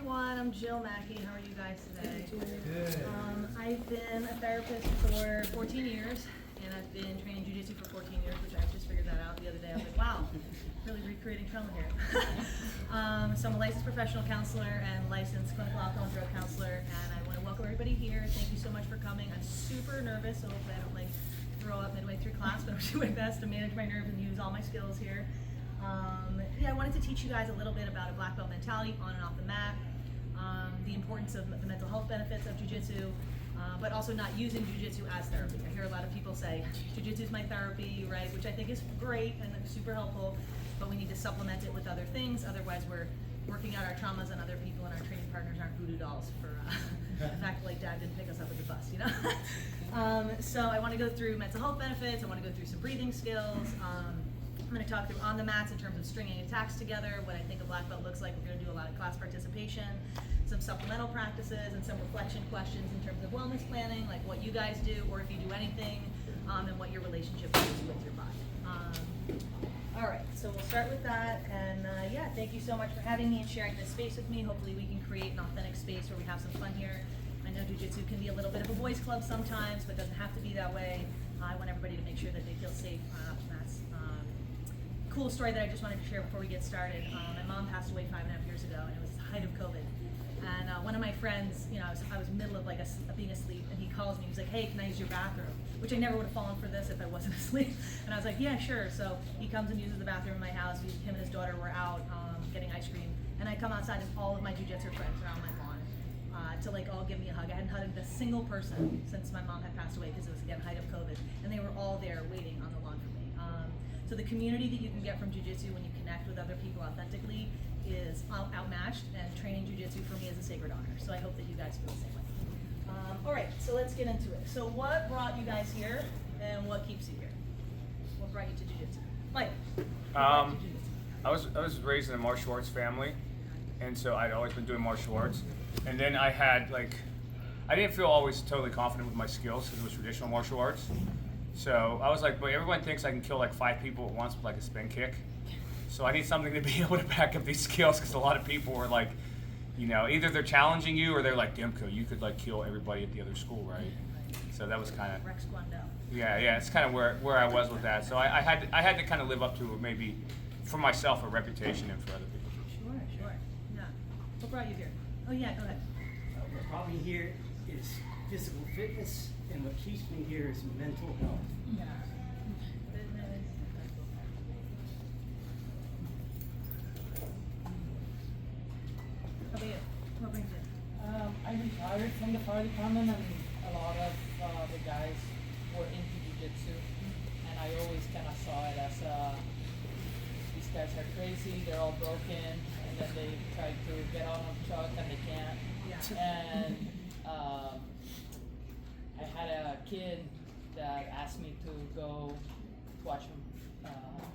everyone. I'm Jill Mackey. How are you guys today? Good. I've been a therapist for 14 years, and I've been training jiu-jitsu for 14 years, which I just figured that out the other day. I was like, wow, really recreating trauma here. So I'm a licensed professional counselor and licensed clinical alcohol and drug counselor, and I want to welcome everybody here. Thank you so much for coming. I'm super nervous, so hopefully I don't throw up midway through class, but I'm doing my best to manage my nerves and use all my skills here. I wanted to teach you guys a little bit about a black belt mentality on and off the mat, the importance of the mental health benefits of jiu-jitsu, but also not using jiu-jitsu as therapy. I hear a lot of people say, jiu-jitsu is my therapy, right, which I think is great and super helpful, but we need to supplement it with other things, otherwise we're working out our traumas on other people and our training partners aren't voodoo dolls for the fact like Dad didn't pick us up at the bus, you know? So I want to go through mental health benefits, I want to go through some breathing skills, I'm going to talk through on the mats in terms of stringing attacks together, what I think a black belt looks like. We're going to do a lot of class participation, some supplemental practices, and some reflection questions in terms of wellness planning, like what you guys do, or if you do anything, and what your relationship is with your body. All right, so we'll start with that, and yeah, thank you so much for having me and sharing this space with me. Hopefully we can create an authentic space where we have some fun here. I know jiu-jitsu can be a little bit of a boys club sometimes, but doesn't have to be that way. I want everybody to make sure that they feel safe on mats. Cool story that I just wanted to share before we get started. My mom passed away 5.5 years ago, and it was the height of COVID. And one of my friends, you know, I was middle of being asleep, and he calls me. He's like, "Hey, can I use your bathroom?" Which I never would have fallen for this if I wasn't asleep. And I was like, "Yeah, sure." So he comes and uses the bathroom in my house. Him and his daughter were out getting ice cream, and I come outside, and all of my jiu-jitsu friends are on my lawn to all give me a hug. I hadn't hugged a single person since my mom had passed away because it was again height of COVID, and they were all there waiting on the lawn for me. So the community that you can get from jiu-jitsu when you connect with other people authentically is outmatched, and training jiu-jitsu for me is a sacred honor. So I hope that you guys feel the same way. All right, so let's get into it. So what brought you guys here, and what keeps you here? What brought you to jiu-jitsu? Mike. I was raised in a martial arts family, and so I'd always been doing martial arts. And then I had I didn't feel always totally confident with my skills because it was traditional martial arts. So I was like, but everyone thinks I can kill 5 people at once with a spin kick. So I need something to be able to back up these skills because a lot of people were either they're challenging you or they're like, Demko, you could kill everybody at the other school, right? So that was kind of Rex Guando. Yeah, it's kind of where I was with that. So I had to kind of live up to maybe for myself a reputation and for other people. Sure. Yeah. What brought you here? Oh yeah, go ahead. What brought me here is physical fitness, and what keeps me here is mental health. Yeah. How about you? What brings you? I retired from the fire department, and a lot of the guys were into jiu-jitsu, and I always kind of saw it as these guys are crazy, they're all broken, and then they try to get on a truck and they can't. Yeah. And I had a kid that asked me to go watch him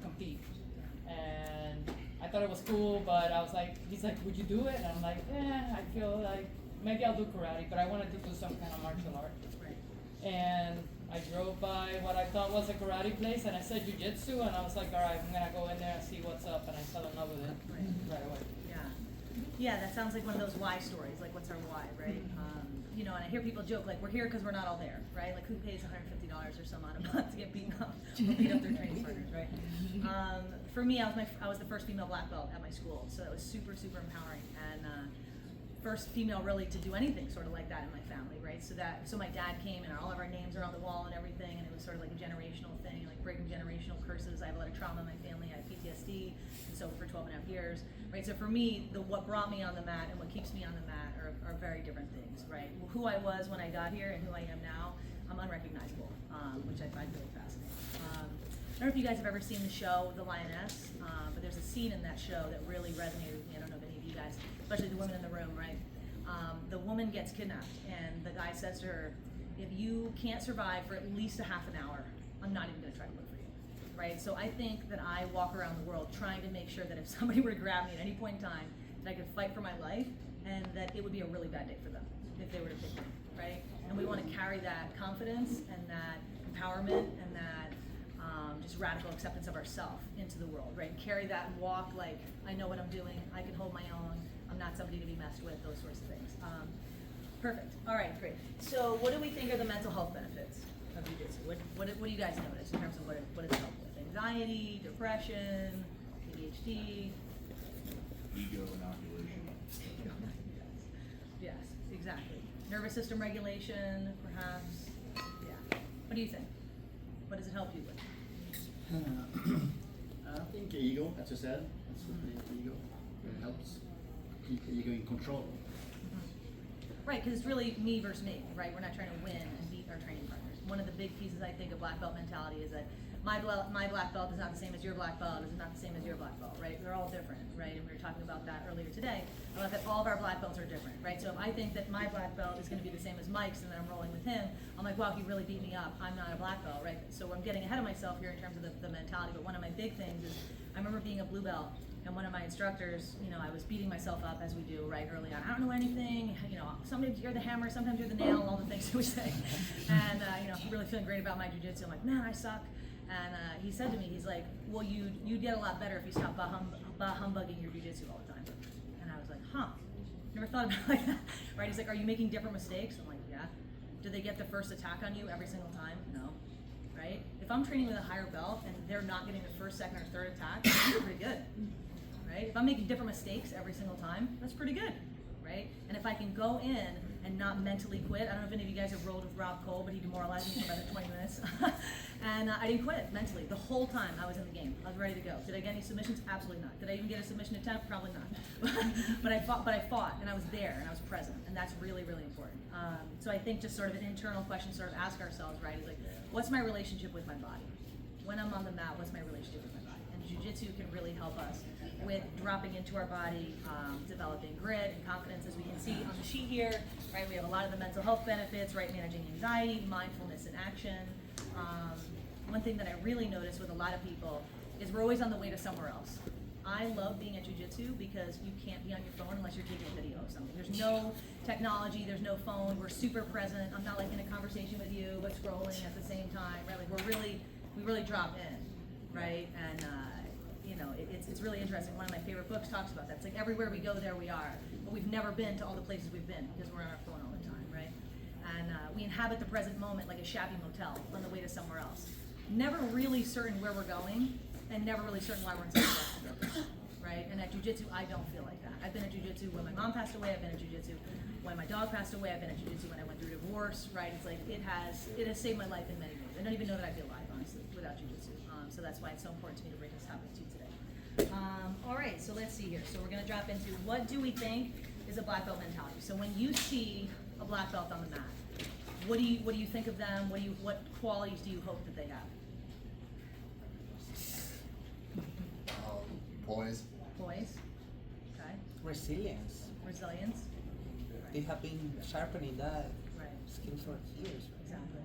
compete, and I thought it was cool, but I was like, he's like, would you do it? And I'm like, I feel like maybe I'll do karate, but I wanted to do some kind of martial art. Right. And I drove by what I thought was a karate place, and I said jiu-jitsu, and I was like, all right, I'm gonna go in there and see what's up, and I fell in love with it right away. Yeah, that sounds like one of those why stories, like what's our why, right? And I hear people joke, we're here because we're not all there, right? Who pays $150 or some odd a month to get beaten up or beat up their training partners, right? For me, I was the first female black belt at my school, so that was super, super empowering, and first female really to do anything sort of like that in my family, right? So my dad came, and all of our names are on the wall and everything, and it was sort of like a generational thing, breaking generational curses. I have a lot of trauma in my family. I have PTSD, and so for 12.5 years, right? So for me, what brought me on the mat and what keeps me on the mat are very different things, right? Who I was when I got here and who I am now, I'm unrecognizable, which I find really fascinating. I don't know if you guys have ever seen the show The Lioness, but there's a scene in that show that really resonated with me. I don't know if any of you guys, especially the women in the room, right? The woman gets kidnapped, and the guy says to her, if you can't survive for at least a half an hour, I'm not even going to try to look for you, right? So I think that I walk around the world trying to make sure that if somebody were to grab me at any point in time, that I could fight for my life, and that it would be a really bad day for them if they were to pick me, right? And we want to carry that confidence and that empowerment and that just radical acceptance of ourselves into the world, right? Carry that and walk like, I know what I'm doing, I can hold my own, I'm not somebody to be messed with, those sorts of things. Perfect. All right, great. So what do we think are the mental health benefits of jiu-jitsu? What do you guys notice in terms of what it's helped with? Anxiety, depression, ADHD? Ego inoculation. Yes, exactly. Nervous system regulation, perhaps. Yeah. What do you think? What does it help you with? I think ego, as you said, that's what the ego helps keep the ego in control. Right, because it's really me versus me, right? We're not trying to win and beat our training partners. One of the big pieces, I think, of black belt mentality is that my black belt is not the same as your black belt, is not the same as your black belt, right? They're all different, right? And we were talking about that earlier today, about that all of our black belts are different, right? So if I think that my black belt is going to be the same as Mike's and then I'm rolling with him, I'm like, wow, he really beat me up. I'm not a black belt, right? So I'm getting ahead of myself here in terms of the mentality, but one of my big things is I remember being a blue belt and one of my instructors, you know, I was beating myself up as we do, right, early on. I don't know anything, you know, sometimes you're the hammer, sometimes you're the nail, all the things that we say. And, you know, really feeling great about my jiu-jitsu. I'm like, man, I suck. And he said to me, he's like, well, you'd get a lot better if you stopped humbugging your jiu-jitsu all the time. And I was like, huh, never thought about it like that, right? He's like, are you making different mistakes? I'm like, yeah. Do they get the first attack on you every single time? No, right? If I'm training with a higher belt and they're not getting the first, second, or third attack, that's pretty good, right? If I'm making different mistakes every single time, that's pretty good, right? And if I can go in and not mentally quit, I don't know if any of you guys have rolled with Rob Cole, but he demoralized me for about 20 minutes. And I didn't quit mentally. The whole time I was in the game. I was ready to go. Did I get any submissions? Absolutely not. Did I even get a submission attempt? Probably not. But I fought, and I was there, and I was present, and that's really, really important. So I think just sort of an internal question, sort of ask ourselves, right, is like, what's my relationship with my body? When I'm on the mat, what's my relationship with my body? And jiu-jitsu can really help us with dropping into our body, developing grit and confidence, as we can see on the sheet here, right? We have a lot of the mental health benefits, right? Managing anxiety, mindfulness in action. One thing that I really notice with a lot of people is we're always on the way to somewhere else. I love being at jiu-jitsu because you can't be on your phone unless you're taking a video of something. There's no technology, there's no phone, we're super present. I'm not like in a conversation with you, but scrolling at the same time, right? Like we really drop in, right? And you know, it's really interesting. One of my favorite books talks about that. It's like everywhere we go, there we are. But we've never been to all the places we've been because we're on our phone all the time, right? And we inhabit the present moment like a shabby motel on the way to somewhere else. Never really certain where we're going, and never really certain why we're in somewhere else, right? And at jiu-jitsu, I don't feel like that. I've been at jiu-jitsu when my mom passed away. I've been at jiu-jitsu when my dog passed away. I've been at jiu-jitsu when I went through divorce, right? It's like it has saved my life in many ways. I don't even know that I'd be alive, honestly, without jiu-jitsu. So that's why it's so important to me to bring this topic to you today. All right, so let's see here. So we're gonna drop into what do we think is a black belt mentality. So when you see a black belt on the mat, what do you think of them? What qualities do you hope that they have? Poise. Poise. Okay. Resilience. Resilience. They have been sharpening that Right. skill for years. Exactly.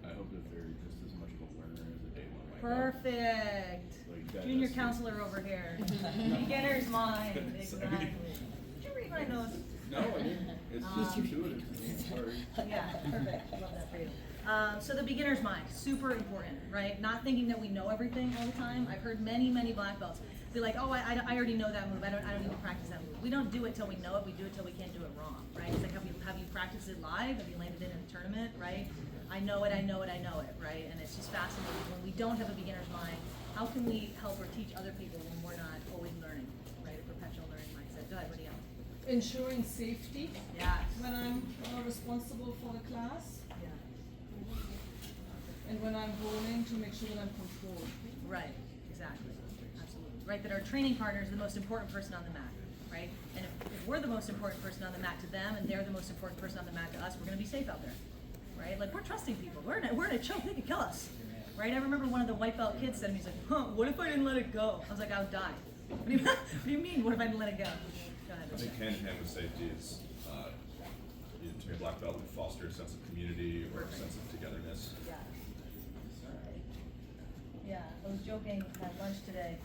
I hope that they're just as much of a learner as a day one might Perfect. Like that- Junior that's- counselor over here. Beginner's mind. Exactly. Did you read my notes? No, I mean, it's just intuitive. Sorry. Yeah, perfect. Love that for you. So the beginner's mind, super important, right? Not thinking that we know everything all the time. I've heard many black belts be like, oh, I already know that move. I don't need to practice that move. We don't do it till we know it. We do it till we can't do it wrong, right? It's like, have you practiced it live? Have you landed it in a tournament, right? I know it, right? And it's just fascinating. When we don't have a beginner's mind, how can we help or teach other people when we're not always learning, right? A perpetual learning mindset. Go ahead, Radia. Ensuring safety Yes. when I'm responsible for the class, Yeah. and when I'm rolling to make sure that I'm controlled. Right, exactly, absolutely. Right, that our training partner is the most important person on the mat, right? And if we're the most important person on the mat to them, and they're the most important person on the mat to us, we're gonna be safe out there, right? Like, we're trusting people. We're in a choke, they could kill us, right? I remember one of the white belt kids said to me, he's like, huh, what if I didn't let it go? I was like, I would die. What do you mean, what if I didn't let it go? Go ahead. I think hand-in-hand with safety is, to me, black belt would foster a sense of community or a sense of togetherness. Yeah. Yeah, I was joking at lunch today.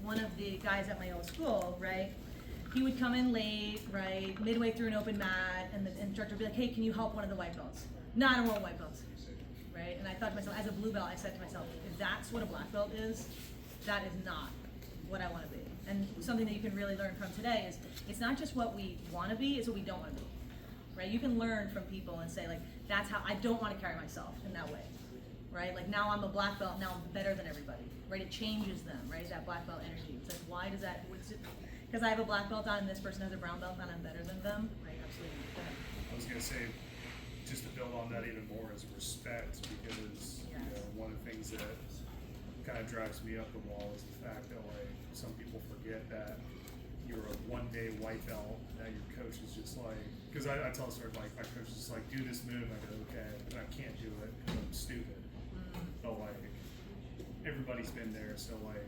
One of the guys at my old school, right? He would come in late, right, midway through an open mat, and the instructor would be like, hey, can you help one of the white belts? No, I don't want white belts, right? And I thought to myself, as a blue belt, I said to myself, if that's what a black belt is, that is not what I want to be. And something that you can really learn from today is it's not just what we want to be, it's what we don't want to be, right? You can learn from people and say, like, that's how I don't want to carry myself in that way, right? Like, now I'm a black belt, now I'm better than everybody, right? It changes them, right? That black belt energy. It's like, why does that, because I have a black belt on and this person has a brown belt and I'm better than them, right? Absolutely. Go ahead. I was gonna say, just to build on that even more is respect, because you know, one of the things that kind of drives me up the wall is the fact that like some people forget that you're a one-day white belt, that your coach is just like, because I tell a story like my coach is just like, do this move, I go okay, and I can't do it because I'm stupid. But like everybody's been there, so like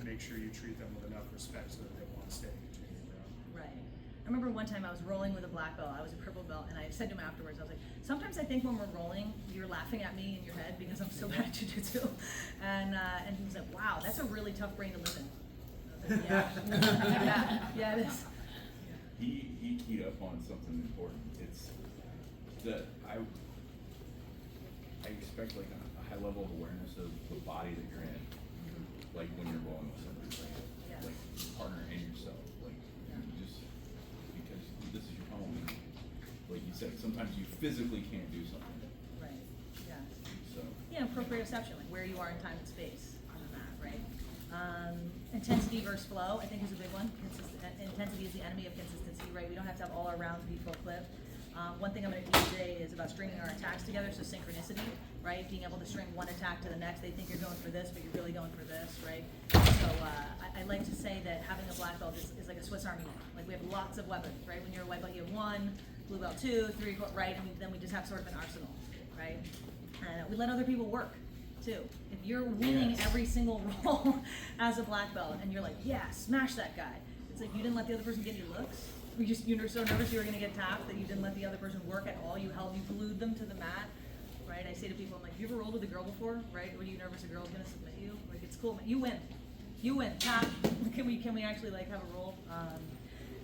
make sure you treat them with enough respect so that they want to stay and continue to grow. Right. I remember one time I was rolling with a black belt. I was a purple belt, and I said to him afterwards, I was like, sometimes I think when we're rolling, you're laughing at me in your head because I'm so bad at jiu-jitsu. And he was like, wow, that's a really tough brain to live in. I was like, yeah, it is. He keyed up on something important. It's that I expect like a high level of awareness of the body that you're in, like when you're rolling with somebody, like your partner and yourself, like just because this is your home. And, like you said, sometimes you physically can't do something. Right. Yeah. So Yeah, proprioception, like where you are in time and space on the mat, right? Intensity versus flow, I think is a big one. Intensity is the enemy of consistency, right? We don't have to have all our rounds be full clip. One thing I'm going to teach today is about stringing our attacks together, so synchronicity, right? Being able to string one attack to the next. They think you're going for this, but you're really going for this, right? So I like to say that having a black belt is like a Swiss Army knife. Like we have lots of weapons, right? When you're a white belt, you have 1, blue belt 2, 3, 4, right? And then we just have sort of an arsenal, right? And we let other people work too. If you're winning every single roll as a black belt and you're like, yeah, smash that guy. It's like you didn't let the other person get your looks. You're so nervous you were going to get tapped that you didn't let the other person work at all. You glued them to the mat, right? I say to people, I'm like, you ever rolled with a girl before, right? Were you nervous a girl's going to submit you? Like, it's cool, you win, tap. Can we actually like have a roll?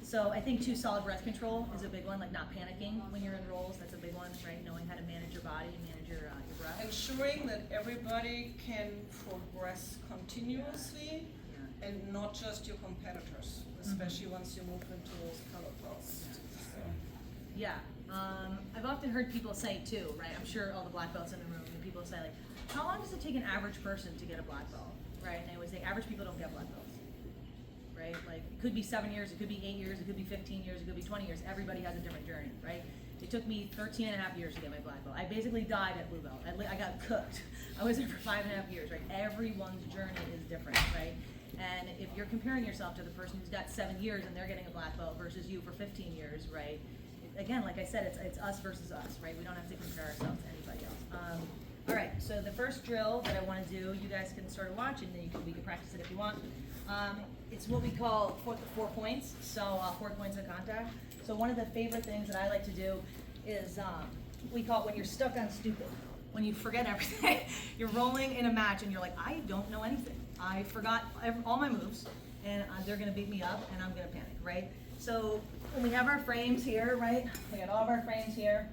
So I think too, solid breath control is a big one, like not panicking when you're in rolls. That's a big one, right? Knowing how to manage your body and manage your breath. Ensuring that everybody can progress continuously and not just your competitors, especially once you move into those color belts. Yeah, I've often heard people say too, right? I'm sure all the black belts in the room, and people say like, how long does it take an average person to get a black belt, right? And they always say average people don't get black belts, right? Like it could be 7 years, it could be 8 years, it could be 15 years, it could be 20 years. Everybody has a different journey, right? It took me 13 and a half years to get my black belt. I basically died at blue belt. I got cooked. I was there for 5.5 years, right? Everyone's journey is different, right? And if you're comparing yourself to the person who's got 7 years and they're getting a black belt versus you for 15 years, right? Again, like I said, it's us versus us, right? We don't have to compare ourselves to anybody else. All right, so the first drill that I want to do, you guys can sort of watch and then we can practice it if you want. It's what we call 4 points, so 4 points of contact. So one of the favorite things that I like to do is we call it when you're stuck on stupid. When you forget everything, you're rolling in a match and you're like, I don't know anything. I forgot all my moves and they're gonna beat me up and I'm gonna panic, right? So when we have our frames here, right? We got all of our frames here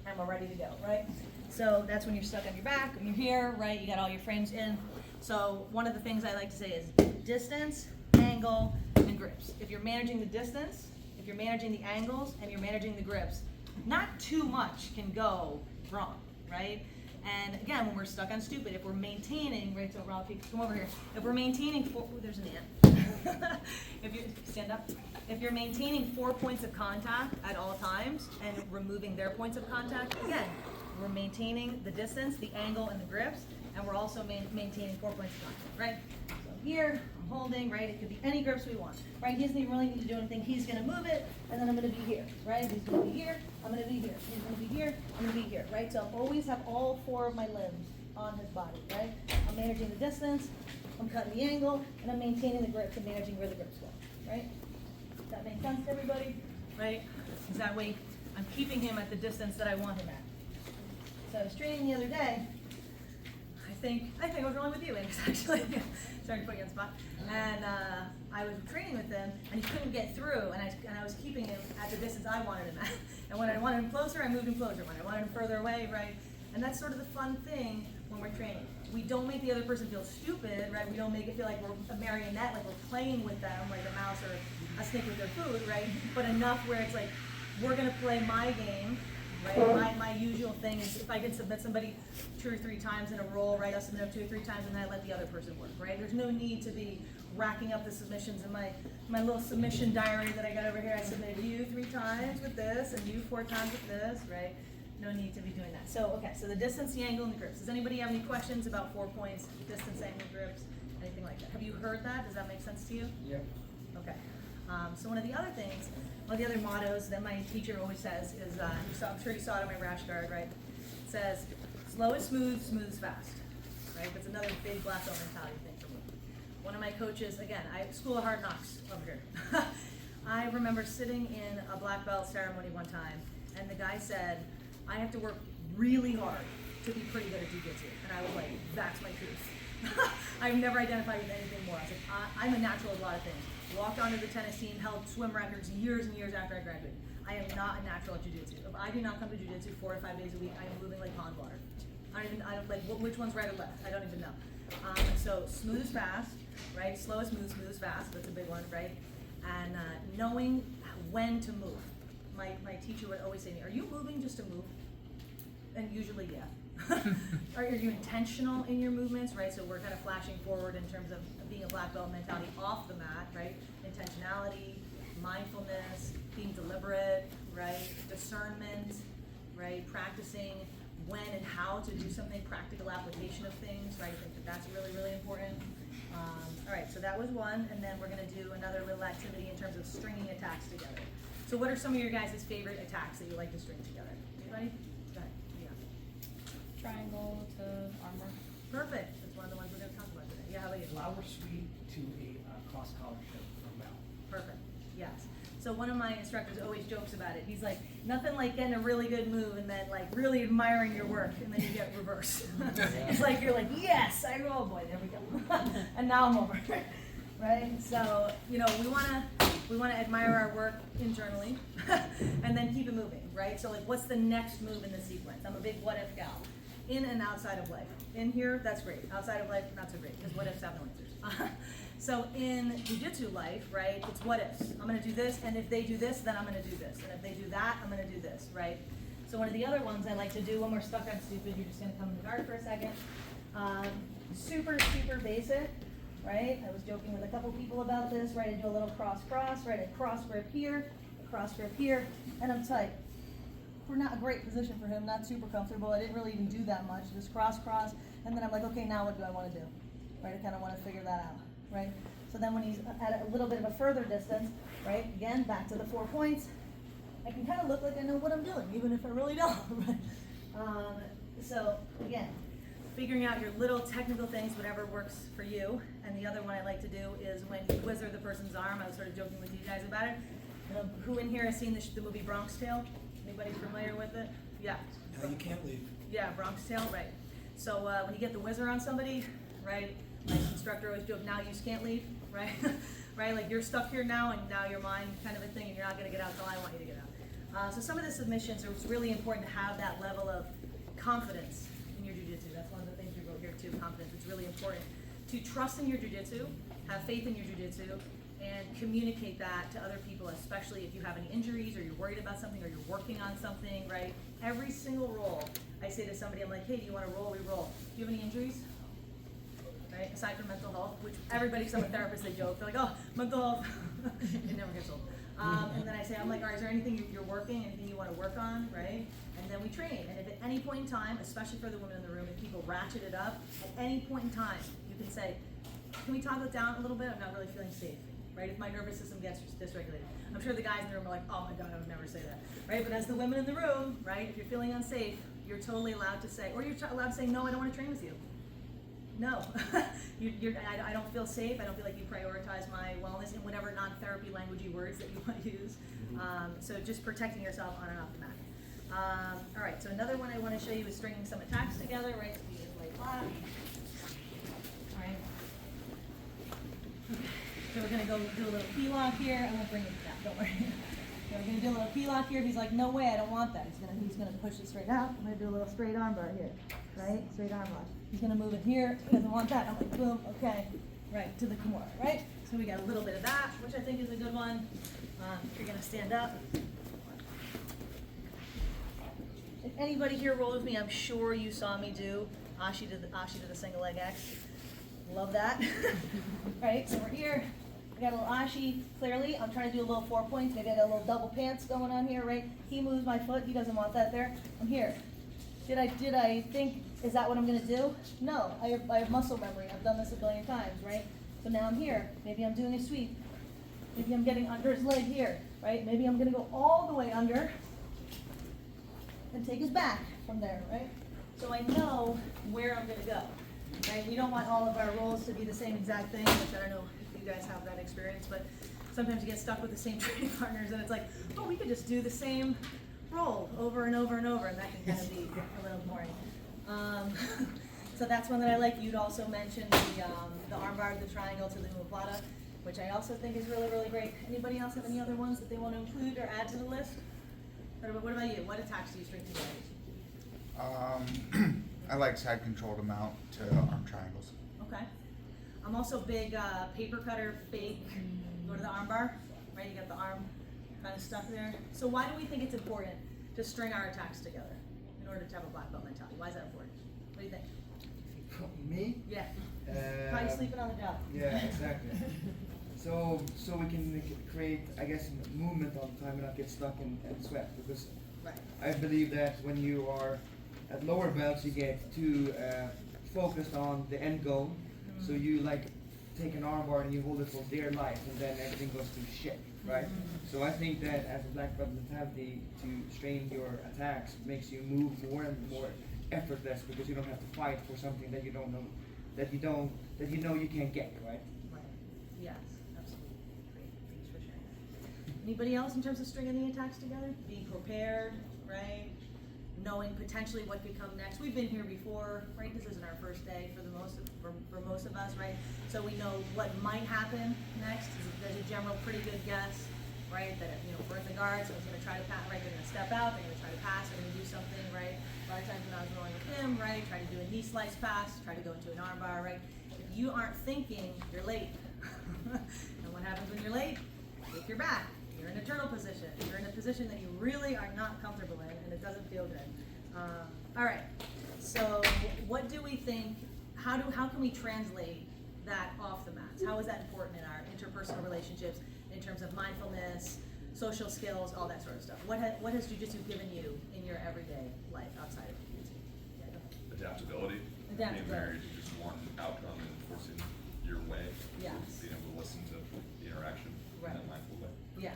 and we're ready to go, right? So that's when you're stuck on your back, when you're here, right? You got all your frames in. So one of the things I like to say is distance, angle, and grips. If you're managing the distance, if you're managing the angles, and you're managing the grips, not too much can go wrong, right? And again, when we're stuck on stupid, if we're maintaining, right, so Rob, come over here. If we're maintaining there's an ant. If you stand up, if you're maintaining 4 points of contact at all times and removing their points of contact, again, we're maintaining the distance, the angle, and the grips, and we're also maintaining 4 points of contact, right? So here, I'm holding, right? It could be any grips we want, right? He doesn't really need to do anything. He's gonna move it, and then I'm gonna be here, right? He's gonna be here, I'm gonna be here. He's gonna be here, I'm gonna be here, right? So I always have all 4 of my limbs on his body, right? I'm managing the distance, I'm cutting the angle, and I'm maintaining the grips and managing where the grips go, right? Does that make sense to everybody? Right? Because that way I'm keeping him at the distance that I want him at. So I was training the other day. I think I was rolling with you, Angus, actually. Sorry to put you on the spot. And I was training with him, and he couldn't get through, and I was keeping him at the distance I wanted him at. And when I wanted him closer, I moved him closer. When I wanted him further away, right? And that's sort of the fun thing when we're training. We don't make the other person feel stupid, right? We don't make it feel like we're a marionette, like we're playing with them, like a mouse or a snake with their food, right? But enough where it's like, we're gonna play my game, right? My usual thing is if I can submit somebody 2 or 3 times in a roll, right? I'll submit them 2 or 3 times and then I let the other person work, right? There's no need to be racking up the submissions in my little submission diary that I got over here. I submitted you 3 times with this and you 4 times with this, right? No need to be doing that. So, okay, so the distance, the angle, and the grips. Does anybody have any questions about 4 points, distance, angle, grips, anything like that? Have you heard that? Does that make sense to you? Yeah. Okay. So one of the other things, one of the other mottos that my teacher always says is, I'm sure you saw it on my rash guard, right? It says, slow is smooth, smooth is fast, right? That's another big black belt mentality thing for me. One of my coaches, again, School of Hard Knocks over here. I remember sitting in a black belt ceremony one time, and the guy said, I have to work really hard to be pretty good at jiu-jitsu. And I was like, that's my truth. I've never identified with anything more. I was like, I'm a natural at a lot of things. Walked onto the tennis team, held swim records years and years after I graduated. I am not a natural at jiu-jitsu. If I do not come to jiu-jitsu 4 or 5 days a week, I am moving like pond water. I don't like which one's right or left. I don't even know. So smooth is fast, right? Slow is smooth, smooth is fast. That's a big one, right? And knowing when to move. My teacher would always say to me, are you moving just to move? And usually, yeah. Are you intentional in your movements, right? So we're kind of flashing forward in terms of being a black belt mentality off the mat, right? Intentionality, mindfulness, being deliberate, right? Discernment, right? Practicing when and how to do something, practical application of things, right? I think that that's really, really important. All right, so that was one, and then we're gonna do another little activity in terms of stringing attacks together. So what are some of your guys' favorite attacks that you like to string together? Anybody? Go ahead. Yeah. Triangle to armor. Perfect. That's one of the ones we're going to talk about today. Yeah, how about you? Flower sweep to a cross collar shove from mount. Perfect. Yes. So one of my instructors always jokes about it. He's like, nothing like getting a really good move and then like really admiring your work and then you get reversed. It's like you're like, yes, oh boy, there we go. And now I'm over. Right? So, you know, we wanna admire our work internally and then keep it moving, right? So like what's the next move in the sequence? I'm a big what if gal. In and outside of life. In here, that's great. Outside of life, not so great, because what ifs have no answers. So in jiu-jitsu life, right, it's what ifs. I'm gonna do this, and if they do this, then I'm gonna do this. And if they do that, I'm gonna do this, right? So one of the other ones I like to do when we're stuck on stupid, you're just gonna come in the guard for a second. Super, super basic, right? I was joking with a couple people about this, right? I do a little cross-cross, right? A cross grip here, a cross grip here, and I'm tight. We're not a great position for him, not super comfortable. I didn't really even do that much, just cross, and then I'm like, okay, now what do I want to do? Right, I kind of want to figure that out, right? So then when he's at a little bit of a further distance, right, again, back to the 4 points, I can kind of look like I know what I'm doing, even if I really don't, right? So again, figuring out your little technical things, whatever works for you. And the other one I like to do is when you whizzer the person's arm, I was sort of joking with you guys about it. Who in here has seen the movie Bronx Tale? Anybody familiar with it? Yeah. No, you can't leave. Yeah, Bronx Tale, right. So when you get the whizzer on somebody, right, my instructor always joked, now you can't leave, right? Right, like you're stuck here now and now you're mine kind of a thing and you're not gonna get out until I want you to get out. So some of the submissions, it's really important to have that level of confidence in your jiu-jitsu. That's one of the things we wrote here too, confidence. It's really important to trust in your jiu-jitsu, have faith in your jiu-jitsu, and communicate that to other people, especially if you have any injuries or you're worried about something or you're working on something, right? Every single roll, I say to somebody, I'm like, hey, do you want to roll? We roll. Do you have any injuries? Right? Aside from mental health, which everybody, some therapists, they joke. They're like, oh, mental health. It never gets old. And then I say, I'm like, all right, is there anything you're working, anything you want to work on, right? And then we train. And if at any point in time, especially for the women in the room, if people ratchet it up, at any point in time, you can say, can we toggle it down a little bit? I'm not really feeling safe. Right? If my nervous system gets dysregulated. I'm sure the guys in the room are like, oh my God, I would never say that. Right? But as the women in the room, right, if you're feeling unsafe, you're totally allowed to say, or you're allowed to say, no, I don't want to train with you. No. I don't feel safe. I don't feel like you prioritize my wellness in whatever non-therapy languagey words that you want to use. So just protecting yourself on and off the mat. All right, so another one I want to show you is stringing some attacks together, right? So we just lay flat. All right. So we're going to go do a little key lock here. I won't bring it down, don't worry. So we're gonna do a little key lock here. He's like, no way, I don't want that. He's gonna push it straight out. I'm gonna do a little straight arm bar here, right? Straight arm bar. He's gonna move it here. He doesn't want that. I'm like, boom, okay, right to the Kimura, right? So we got a little bit of that, which I think is a good one. If you're gonna stand up. If anybody here rolled with me, I'm sure you saw me do Ashi to the single leg X. Love that. Right, so we're here. I got a little Ashi, clearly. I'm trying to do a little 4 points. Maybe I got a little double pants going on here, right? He moves my foot. He doesn't want that there. I'm here. Did I think, is that what I'm going to do? No, I have muscle memory. I've done this a billion times, right? So now I'm here. Maybe I'm doing a sweep. Maybe I'm getting under his leg here, right? Maybe I'm going to go all the way under and take his back from there, right? So I know where I'm going to go, right? We don't want all of our rolls to be the same exact thing, which I don't know if you guys have that experience, but sometimes you get stuck with the same training partners and it's like, oh, we could just do the same roll over and over and over, and that can kind of be a little boring. So that's one that I like. You'd also mentioned the arm bar, the triangle to the omoplata, which I also think is really, really great. Anybody else have any other ones that they want to include or add to the list? What about you? What attacks do you string together? I like side control to mount to arm triangles. Okay. I'm also big paper cutter, fake, go to the arm bar, right? You got the arm kind of stuck there. So why do we think it's important to string our attacks together in order to have a black belt mentality? Why is that important? What do you think? Me? Yeah. Probably sleeping on the job. Yeah, exactly. So we can create, I guess, movement all the time and not get stuck and sweat. Because right. I believe that when you are at lower belts, you get too focused on the end goal. So you like take an arm bar and you hold it for dear life, and then everything goes to shit, right? So I think that as a black belt mentality, to strain your attacks makes you move more and more effortless, because you don't have to fight for something that you don't know, that you know you can't get, right? Right. Yes, absolutely. Great. Thanks for sharing that. Anybody else in terms of stringing the attacks together? Being prepared, right? Knowing potentially what could come next. We've been here before, right? This isn't our first day for most of us, right? So we know what might happen next. There's a general pretty good guess, right? That, you know, if we're in the guard, someone's going to try to pass, right? They're going to step out, they're going to try to pass, they're going to do something, right? A lot of times when I was rolling with him, right? Try to do a knee slice pass, try to go into an arm bar, right? If you aren't thinking, you're late. And what happens when you're late? Take your back. You're in a turtle position. You're in a position that you really are not comfortable in, and it doesn't feel good. All right. So, what do we think? How can we translate that off the mats? How is that important in our interpersonal relationships in terms of mindfulness, social skills, all that sort of stuff? What has jiu-jitsu given you in your everyday life outside of jiu-jitsu? Yeah, Adaptability. Being married to just one outcome and forcing your way. Yes. Being able to listen to the interaction in a mindful way. Yeah.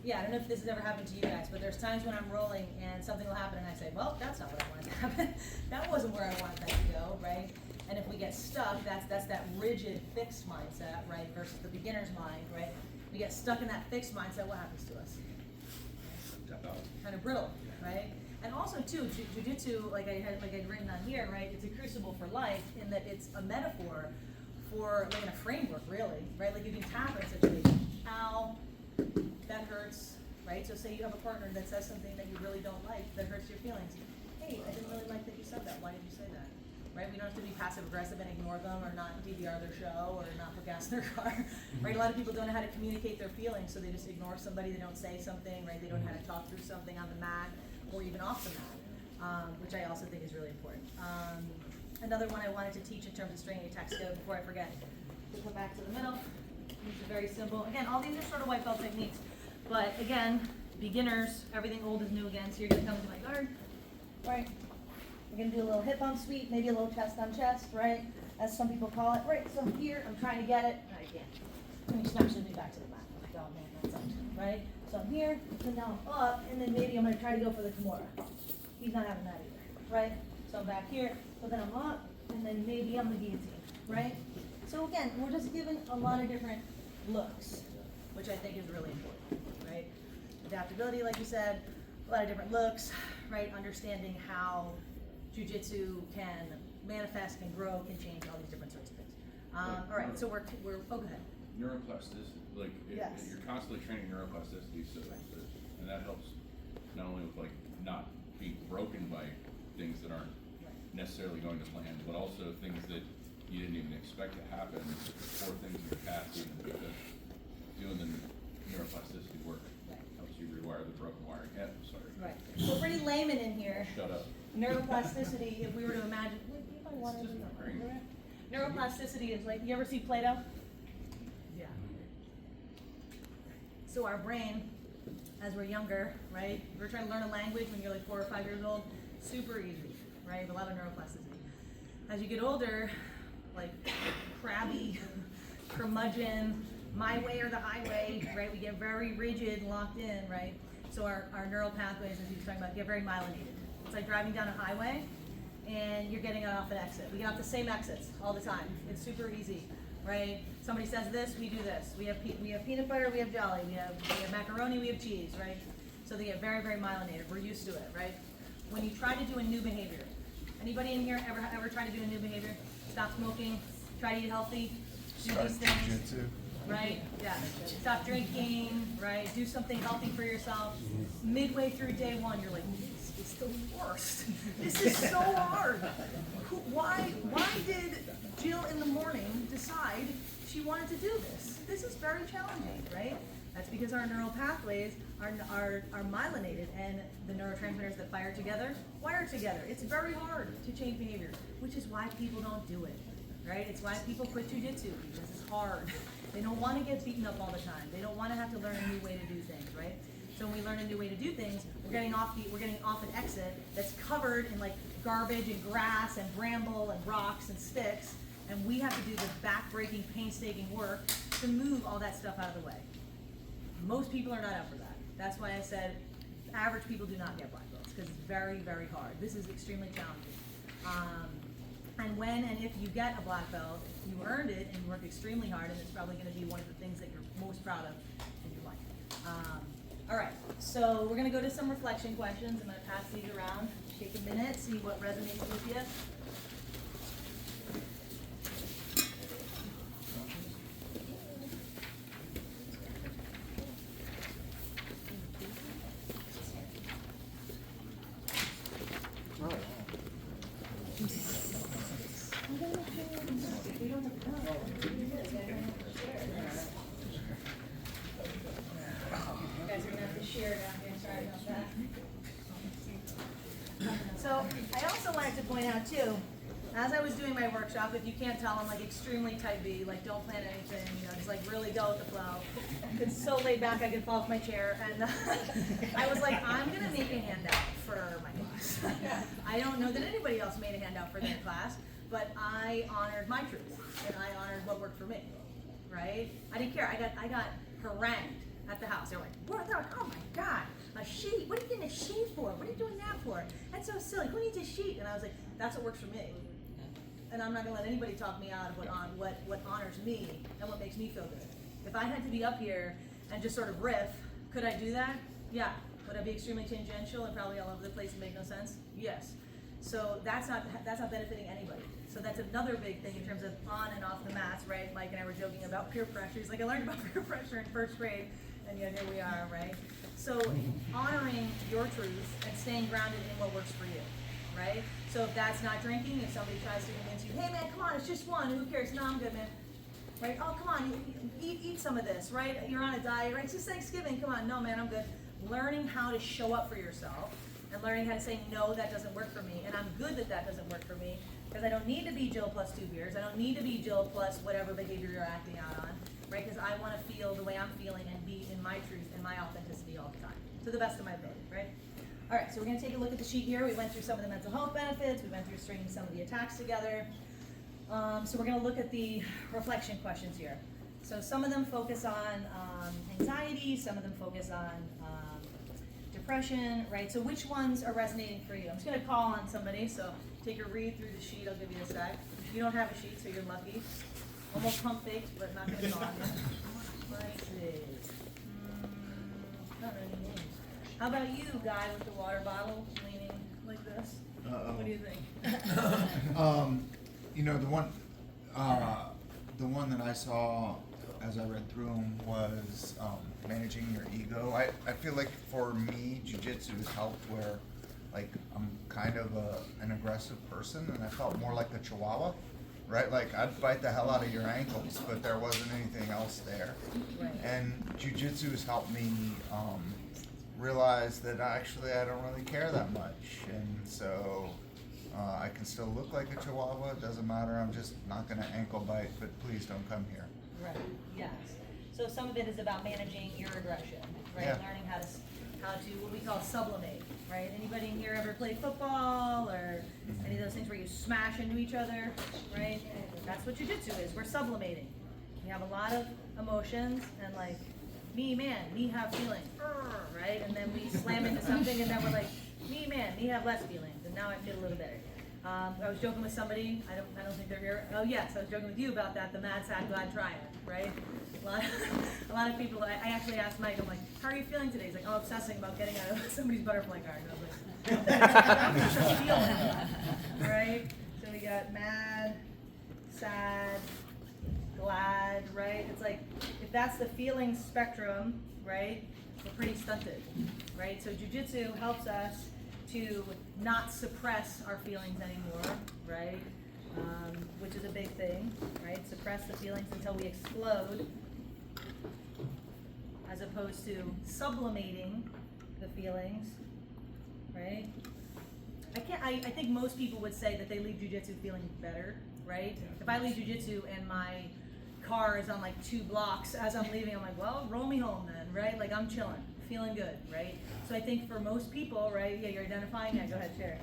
Yeah, I don't know if this has ever happened to you guys, but there's times when I'm rolling and something will happen and I say, well, that's not what I wanted to happen. That wasn't where I wanted that to go, right? And if we get stuck, that's that rigid, fixed mindset, right, versus the beginner's mind, right? We get stuck in that fixed mindset, what happens to us? Kind of brittle, right? And also, too, jiu-jitsu, like I had written on here, right, it's a crucible for life in that it's a metaphor for, like in a framework, really, right? Like you can tap in a situation, ow, that hurts, right? So say you have a partner that says something that you really don't like, that hurts your feelings. Hey, I didn't really like that you said that. Why did you say that? Right? We don't have to be passive aggressive and ignore them, or not DVR their show, or not put gas in their car. Right? A lot of people don't know how to communicate their feelings, so they just ignore somebody. They don't say something, right? They don't know how to talk through something on the mat or even off the mat, which I also think is really important. Another one I wanted to teach in terms of stringing attacks together before I forget. To put back to the middle. These are very simple. Again, all these are sort of white belt techniques. But again, beginners, everything old is new again. So you're going to come to my guard, right? We're going to do a little hip on sweep, maybe a little chest on chest, right? As some people call it. Right, so here, I'm trying to get it. No, I can't. And he snatches me back to the mat. I'm like, oh man, that's up, right? So I'm here, and now I'm up, and then maybe I'm going to try to go for the Kimura. He's not having that either, right? So I'm back here, so then I'm up, and then maybe I'm the guillotine, right? So again, we're just given a lot of different looks, which I think is really important, right? Adaptability, like you said, a lot of different looks, right? Understanding how jiu-jitsu can manifest, can grow, can change, all these different sorts of things. All right, so we're oh, go ahead. Neuroplasticity, like Yes. you're constantly training neuroplasticity, so and that helps not only with like not being broken by things that aren't necessarily going to plan, but also things that you didn't even expect to happen, or things in your past, even because doing the neuroplasticity work helps you rewire the broken wiring. Yeah, sorry. Right. So pretty layman in here. Shut up. Neuroplasticity, if we were to imagine, neuroplasticity is like, you ever see Play-Doh? Yeah. So our brain, as we're younger, right? We're trying to learn a language when you're like 4 or 5 years old, super easy, right? A lot of neuroplasticity. As you get older, like crabby, curmudgeon, my way or the highway, right? We get very rigid, locked in, right? So our neural pathways, as he was talking about, get very myelinated. It's like driving down a highway and you're getting off an exit. We get off the same exits all the time. It's super easy, right? Somebody says this, we do this. We have peanut butter, we have jelly, we have macaroni, we have cheese, right? So they get very, very myelinated. We're used to it, right? When you try to do a new behavior, anybody in here ever try to do a new behavior? Stop smoking, try to eat healthy, do these things. Jiu-Jitsu. Right? Yeah. Stop drinking, right? Do something healthy for yourself. Midway through day 1, you're like, this is the worst. This is so hard. Why did Jill in the morning decide she wanted to do this? This is very challenging, right? That's because our neural pathways are myelinated, and the neurotransmitters that fire together wire together. It's very hard to change behavior, which is why people don't do it, right? It's why people quit jiu-jitsu, because it's hard. They don't want to get beaten up all the time. They don't want to have to learn a new way to do things, right? So when we learn a new way to do things, we're getting off an exit that's covered in like garbage and grass and bramble and rocks and sticks, and we have to do the back-breaking, painstaking work to move all that stuff out of the way. Most people are not up for that. That's why I said average people do not get black belts, because it's very, very hard. This is extremely challenging. And when and if you get a black belt, you earned it and you worked extremely hard, and it's probably going to be one of the things that you're most proud of in your life. All right, so we're going to go to some reflection questions. I'm going to pass these around. Take a minute, see what resonates with you. So I also wanted to point out too, as I was doing my workshop, if you can't tell, I'm like extremely type B, like don't plan anything, you know, just like really go with the flow. It's so laid back I could fall off my chair, and I was like, I'm gonna make a handout for my class. I don't know that anybody else made a handout for their class, but I honored my truth, and I honored what worked for me, right? I didn't care, I got harangued at the house. They were like, what? They're like, oh my God, a sheet? What are you getting a sheet for? What are you doing that for? That's so silly. Who needs a sheet? And I was like, that's what works for me. And I'm not gonna let anybody talk me out of what honors me and what makes me feel good. If I had to be up here and just sort of riff, could I do that? Yeah. Would I be extremely tangential and probably all over the place and make no sense? Yes. So that's not benefiting anybody. So that's another big thing in terms of on and off the mats, right? Mike and I were joking about peer pressure. He's like, I learned about peer pressure in first grade, and yet here we are, right? So honoring your truth and staying grounded in what works for you, right? So if that's not drinking, if somebody tries to convince you, hey man, come on, it's just one, who cares? No, I'm good, man. Right? Oh, come on, eat some of this, right? You're on a diet, right? It's just Thanksgiving, come on, no man, I'm good. Learning how to show up for yourself and learning how to say, no, that doesn't work for me, and I'm good that that doesn't work for me, because I don't need to be Jill plus 2 beers, I don't need to be Jill plus whatever behavior you're acting out on, right? Because I want to feel the way I'm feeling and be in my truth and my authenticity all the time, to the best of my ability, right? All right, so we're going to take a look at the sheet here. We went through some of the mental health benefits, we went through stringing some of the attacks together. So we're going to look at the reflection questions here. So some of them focus on anxiety, some of them focus on depression, right? So which ones are resonating for you? I'm just going to call on somebody, so take a read through the sheet. I'll give you a sec. You don't have a sheet, so you're lucky. Almost pump faked, but not going to call on you. Let's see. Not any names. How about you, guy with the water bottle leaning like this? What do you think? You know, the one that I saw as I read through them was managing your ego. I feel like for me, jiu-jitsu has helped where like I'm kind of an aggressive person, and I felt more like a chihuahua, right? Like I'd bite the hell out of your ankles, but there wasn't anything else there. Right. And jiu-jitsu has helped me realize that actually I don't really care that much, and so I can still look like a chihuahua. It doesn't matter. I'm just not going to ankle bite, but please don't come here. Right, yes. So some of it is about managing your aggression, right? Yeah. Learning how to what we call sublimate, right? Anybody in here ever play football or any of those things where you smash into each other, right? That's what jiu-jitsu is. We're sublimating. We have a lot of emotions and like, me have feelings, right? And then we slam into something and then we're like, me have less feelings, and now I feel a little better. I was joking with somebody, I don't think they're here. Oh yes, I was joking with you about that, the mad, sad, glad triad, right? A lot of people, I actually asked Mike, I'm like, how are you feeling today? He's like, oh, obsessing about getting out of somebody's butterfly garden. I was like, feeling, right? So we got mad, sad, glad, right? It's like, if that's the feeling spectrum, right, we're pretty stunted, right? So jiu-jitsu helps us to not suppress our feelings anymore, right? Which is a big thing, right? Suppress the feelings until we explode, as opposed to sublimating the feelings, right? I think most people would say that they leave jiu-jitsu feeling better, right? If I leave jiu-jitsu and my car is on like 2 blocks as I'm leaving, I'm like, well, roll me home then, right? Like I'm chilling, feeling good, right? So I think for most people, right, yeah, you're identifying, yeah, go ahead, share.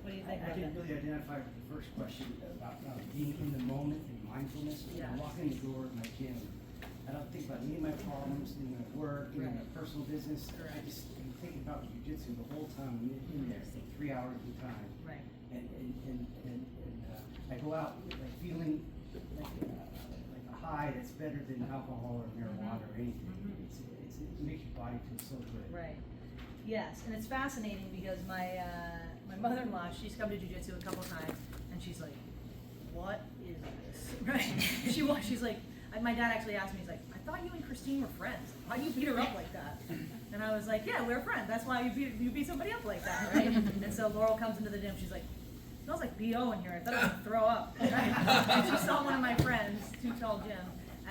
What do you think I about can that? really identify with the first question about being in the moment and mindfulness. When I walk in the door of my gym, I don't think about any of my problems in my work, in my personal business. I just am thinking about jiu-jitsu the whole time. I'm in there for 3 hours at a time. Right. And I go out like feeling like a high that's better than alcohol or marijuana or anything. It makes your body feel so good. Right. Yes, and it's fascinating because my mother-in-law, she's come to jiu-jitsu a couple times, and she's like, "What is this?" Right? She's like, my dad actually asked me, he's like, "I thought you and Christine were friends. Why do you beat her up like that?" And I was like, "Yeah, we're friends. That's why you beat somebody up like that, right?" And so Laurel comes into the gym. She's like, "Smells like BO in here. I thought I was gonna throw up." Right? And she saw one of my friends, Too Tall Jim,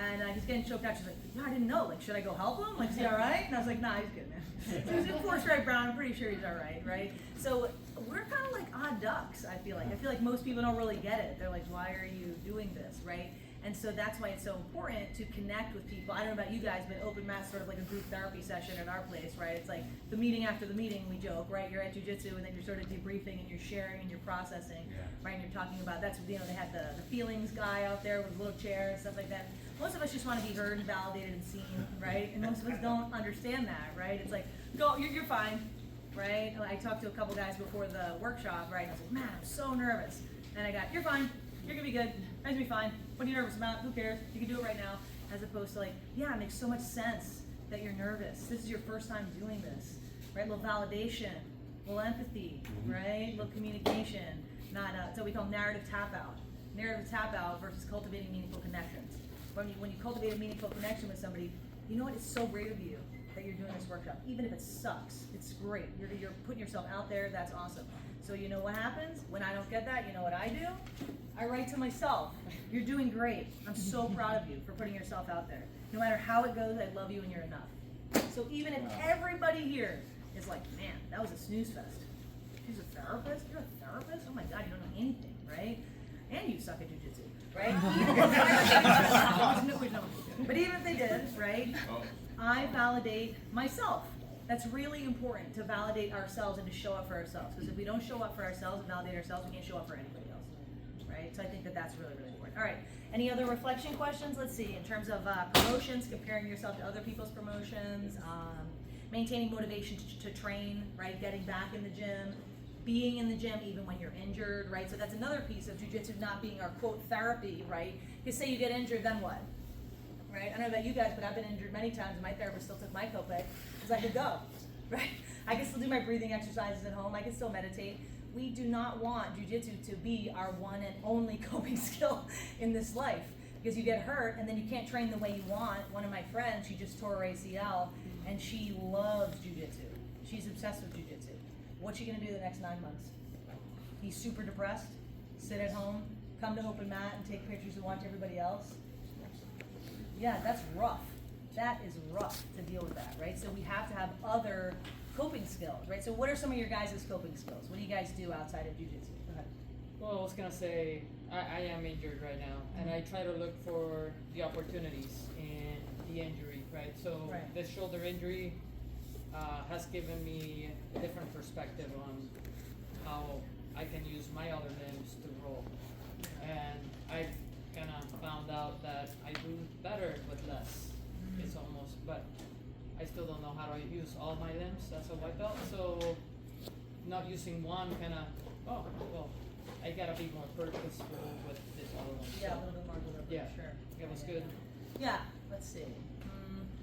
and he's getting choked out. She's like, "Yeah, I didn't know. Like, should I go help him? Like, is he all right?" And I was like, "Nah, he's good, man." So he's in 4-stripe brown. I'm pretty sure he's all right, right? So we're kind of like odd ducks. I feel like most people don't really get it. They're like, "Why are you doing this?" Right? And so that's why it's so important to connect with people. I don't know about you guys, but open mat's sort of like a group therapy session at our place, right? It's like the meeting after the meeting, we joke, right? You're at jiu-jitsu and then you're sort of debriefing and you're sharing and you're processing, right? And you're talking about, that's, they had the feelings guy out there with a little chair and stuff like that. Most of us just want to be heard and validated and seen, right? And most of us don't understand that, right? It's like, go, you're fine, right? I talked to a couple guys before the workshop, right? And I was like, man, I'm so nervous. And I got, you're fine. You're gonna be good. Everything's gonna be fine. What are you nervous about? Who cares? You can do it right now. As opposed to like, yeah, it makes so much sense that you're nervous. This is your first time doing this, right? A little validation, a little empathy, right? A little communication. Not it's what we call narrative tap out. Narrative tap out versus cultivating meaningful connections. When you cultivate a meaningful connection with somebody, you know what? It's so great of you that you're doing this workshop. Even if it sucks, it's great. You're putting yourself out there. That's awesome. So you know what happens? When I don't get that, you know what I do? I write to myself, "You're doing great. I'm so proud of you for putting yourself out there. No matter how it goes, I love you and you're enough." So even if everybody here is like, "Man, that was a snooze fest. She's a therapist? You're a therapist? Oh my God, you don't know anything, right? And you suck at jiu-jitsu, right?" But even if they did, right? I validate myself. That's really important, to validate ourselves and to show up for ourselves. Because if we don't show up for ourselves and validate ourselves, we can't show up for anybody else, right? So I think that that's really, really important. All right, any other reflection questions? Let's see, in terms of promotions, comparing yourself to other people's promotions, maintaining motivation to train, right? Getting back in the gym, being in the gym even when you're injured, right? So that's another piece of jiu-jitsu not being our, quote, therapy, right? Because say you get injured, then what? Right? I don't know about you guys, but I've been injured many times and my therapist still took my copay because I could go, right? I can still do my breathing exercises at home. I can still meditate. We do not want jiu-jitsu to be our one and only coping skill in this life. because you get hurt and then you can't train the way you want. One of my friends, she just tore her ACL and she loves jiu-jitsu. She's obsessed with jiu-jitsu. What's she gonna do the next 9 months? He's super depressed, sit at home, come to open mat and take pictures and watch everybody else. Yeah, that's rough. That is rough to deal with that, right? So we have to have other coping skills, right? So what are some of your guys' coping skills? What do you guys do outside of jiu-jitsu? Go ahead. Well, I was gonna say, I am injured right now, and I try to look for the opportunities in the injury, right? So Right. this shoulder injury has given me a different perspective on how I can use my other limbs to roll. And I've kind of found out that I do better with less. It's almost, but I still don't know how to use all my limbs as a white belt. So not using one kind of, oh, well, I gotta be more purposeful with this other one. Yeah, a So, little bit more deliberate, yeah, sure. it was Yeah, good. Yeah, let's see.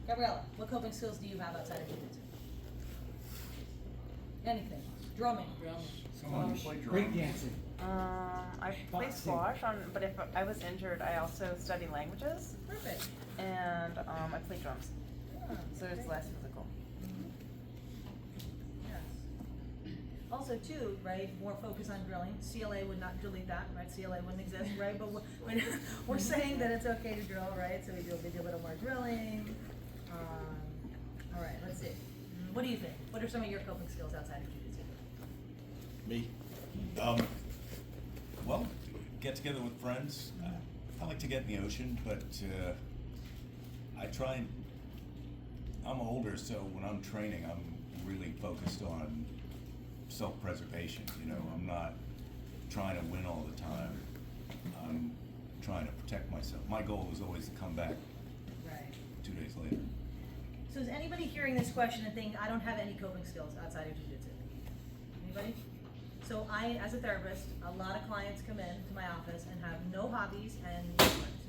Gabriella, what coping skills do you have outside of jiu-jitsu? Anything? Drumming? Breakdancing. I play Boxing. squash, but if I was injured, I also study languages, Perfect. and I play drums, Yeah, so it's great. less physical. Yes. Also, too, right, more focus on drilling. CLA would not delete that, right? CLA wouldn't exist, right? But we're saying that it's okay to drill, right? So we do a little more drilling. All right, let's see. What do you think? What are some of your coping skills outside of jiu-jitsu? Me? Well, get together with friends. I like to get in the ocean, but I try and, I'm older, so when I'm training, I'm really focused on self-preservation, you know. I'm not trying to win all the time. I'm trying to protect myself. My goal is always to come back Right. 2 days later. So is anybody hearing this question and think, I don't have any coping skills outside of jiu-jitsu? Anybody? So I, as a therapist, a lot of clients come in to my office and have no hobbies and no friends.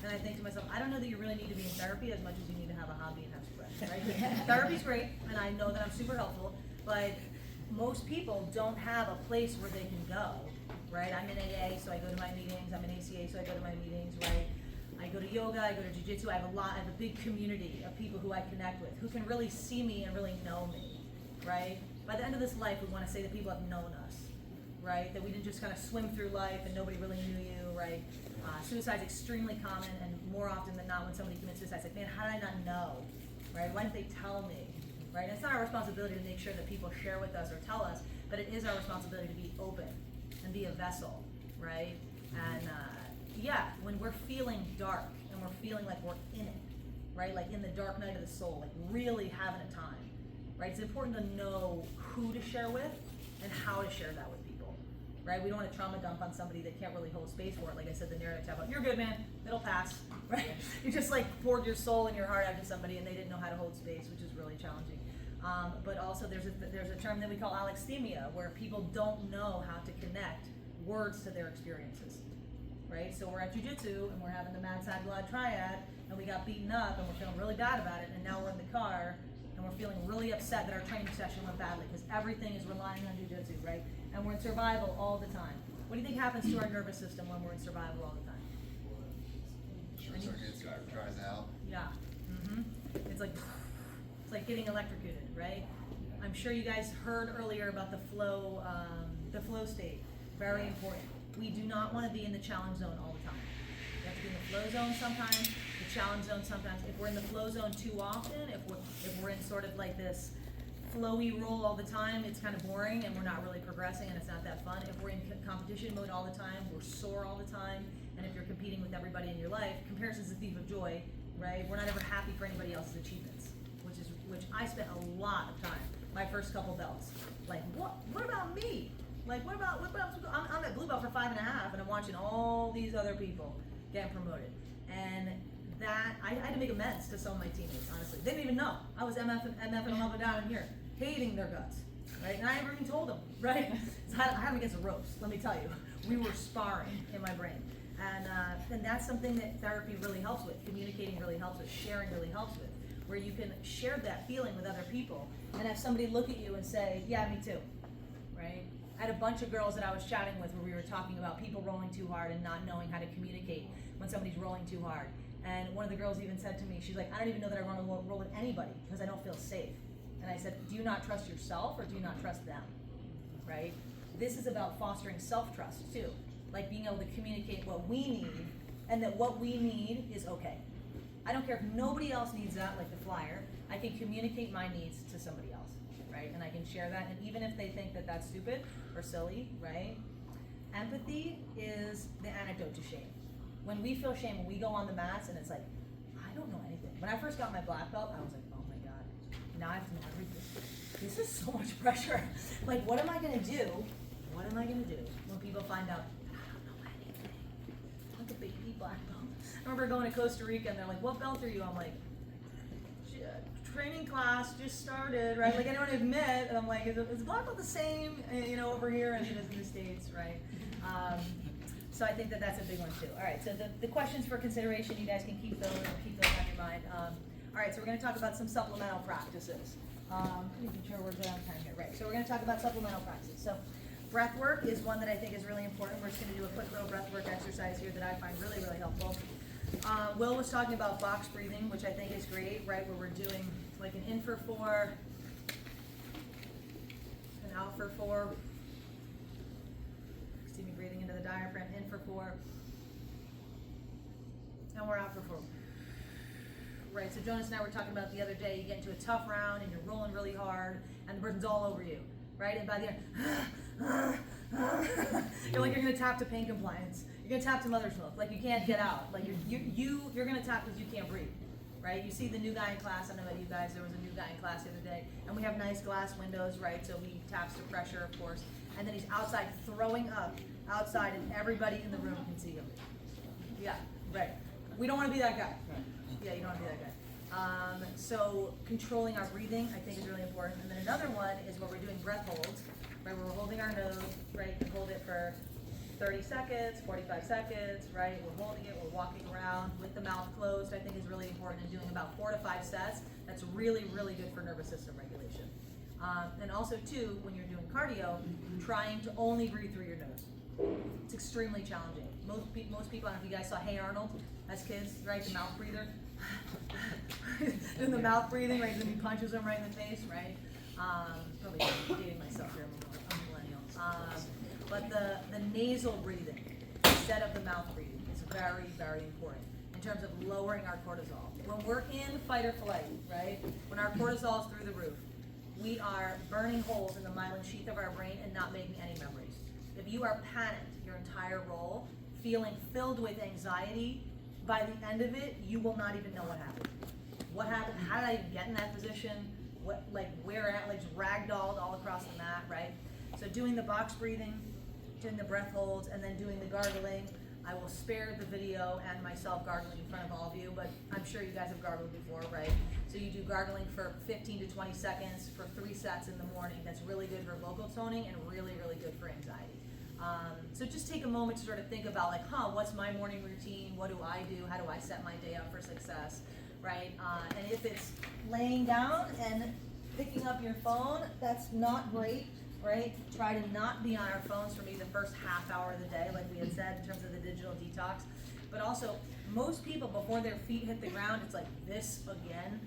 And I think to myself, I don't know that you really need to be in therapy as much as you need to have a hobby and have friends, right? Therapy's great, and I know that I'm super helpful, but most people don't have a place where they can go, right? I'm in AA, so I go to my meetings. I'm in ACA, so I go to my meetings, right? I go to yoga, I go to jiu-jitsu. I have a big community of people who I connect with, who can really see me and really know me, right? By the end of this life, we want to say that people have known us, right? That we didn't just kind of swim through life and nobody really knew you, right? Suicide's extremely common, and more often than not, when somebody commits suicide, it's like, man, how did I not know, right? Why didn't they tell me, right? And it's not our responsibility to make sure that people share with us or tell us, but it is our responsibility to be open and be a vessel, right? And yeah, when we're feeling dark and we're feeling like we're in it, right? Like in the dark night of the soul, like really having a time, right? It's important to know who to share with and how to share that with people, right? We don't want to trauma dump on somebody that can't really hold space for it. Like I said, the narrative about, you're good, man, it'll pass, right? You just like poured your soul and your heart out to somebody and they didn't know how to hold space, which is really challenging. But also there's a term that we call alexithymia, where people don't know how to connect words to their experiences, right? So we're at jiu-jitsu and we're having the mad side glide triad and we got beaten up and we're feeling really bad about it, and now we're in the car and we're feeling really upset that our training session went badly because everything is relying on jiu-jitsu, right? And we're in survival all the time. What do you think happens to our nervous system when we're in survival all the time? Short circuits, dries out. Yeah. It's like getting electrocuted, right? I'm sure you guys heard earlier about the flow state. Very important. We do not want to be in the challenge zone all the time. We have to be in the flow zone sometimes, the challenge zone sometimes. If we're in the flow zone too often, if we're in sort of like this flowy roll all the time, it's kind of boring and we're not really progressing and it's not that fun. If we're in competition mode all the time, we're sore all the time, and if you're competing with everybody in your life, comparison's the thief of joy, right? We're not ever happy for anybody else's achievements, which I spent a lot of time, my first couple belts, like what about me? Like what about I'm at blue belt for 5.5 and I'm watching all these other people getting promoted, and that I had to make amends to some of my teammates. Honestly, they didn't even know I was MFing them up and down in here, hating their guts, right? And I never even told them, right? So I had them against the ropes. Let me tell you, we were sparring in my brain, and that's something that therapy really helps with. Communicating really helps with. Sharing really helps with, where you can share that feeling with other people and have somebody look at you and say, yeah, me too, right? I had a bunch of girls that I was chatting with where we were talking about people rolling too hard and not knowing how to communicate when somebody's rolling too hard. And one of the girls even said to me, she's like, I don't even know that I want to roll with anybody because I don't feel safe. And I said, do you not trust yourself or do you not trust them? Right? This is about fostering self-trust too. Like being able to communicate what we need and that what we need is okay. I don't care if nobody else needs that, like the flyer. I can communicate my needs to somebody else, right? And I can share that, and even if they think that that's stupid or silly, right? Empathy is the antidote to shame. When we feel shame, when we go on the mats and it's like, I don't know anything. When I first got my black belt, I was like, oh my God, now I have to know everything. This is so much pressure. Like, what am I gonna do? What am I gonna do when people find out I don't know anything? Like a baby black belt. I remember going to Costa Rica and they're like, what belt are you? I'm like, training class just started, right? Like I don't admit, and I'm like, is black belt the same, you know, over here as it is in the States, right? So I think that that's a big one too. All right, so the questions for consideration, you guys can keep those on your mind. All right, so we're going to talk about some supplemental practices. Making sure we're good on time here, right? So we're going to talk about supplemental practices. So breath work is one that I think is really important. We're just going to do a quick little breath work exercise here that I find really, really helpful. Will was talking about box breathing, which I think is great, right? Where we're doing like an in for 4, an out for 4. See me breathing into the diaphragm, in for 4, and we're out for 4. Right, so Jonas and I were talking about the other day, you get into a tough round and you're rolling really hard and the person's all over you, right? And by the end, you're like, you're gonna tap to pain compliance. You're gonna tap to mother's milk. Like you can't get out. Like you're gonna tap because you can't breathe, right? You see the new guy in class, I don't know about you guys, there was a new guy in class the other day, and we have nice glass windows, right? So he taps to pressure, of course, and then he's outside throwing up outside and everybody in the room can see him. Yeah, right. We don't wanna be that guy. Yeah, you don't want to be that guy. So controlling our breathing, I think, is really important. And then another one is where we're doing breath holds, right? Where we're holding our nose, right? We hold it for 30 seconds, 45 seconds, right? We're holding it, we're walking around with the mouth closed, I think is really important, and doing about 4 to 5 sets. That's really, really good for nervous system regulation. And also, too, when you're doing cardio, trying to only breathe through your nose. It's extremely challenging. Most people, I don't know if you guys saw Hey Arnold as kids, right? The mouth breather. Doing the mouth breathing, right? Then he punches him right in the face, right? Probably dating myself here, I'm a millennial. But the nasal breathing instead of the mouth breathing is very, very important in terms of lowering our cortisol. When we're in fight or flight, right? When our cortisol is through the roof, we are burning holes in the myelin sheath of our brain and not making any memories. If you are panicked your entire roll, feeling filled with anxiety, by the end of it, you will not even know what happened. What happened? How did I even get in that position? What, like, where at? Like, ragdolled all across the mat, right? So doing the box breathing, doing the breath holds, and then doing the gargling. I will spare the video and myself gargling in front of all of you, but I'm sure you guys have gargled before, right? So you do gargling for 15 to 20 seconds for 3 sets in the morning. That's really good for vocal toning and really, really good for anxiety. So just take a moment to sort of think about like, what's my morning routine? What do I do? How do I set my day up for success, right? And if it's laying down and picking up your phone, that's not great, right? Try to not be on our phones for maybe the first half hour of the day, like we had said in terms of the digital detox. But also, most people, before their feet hit the ground, it's like, this again?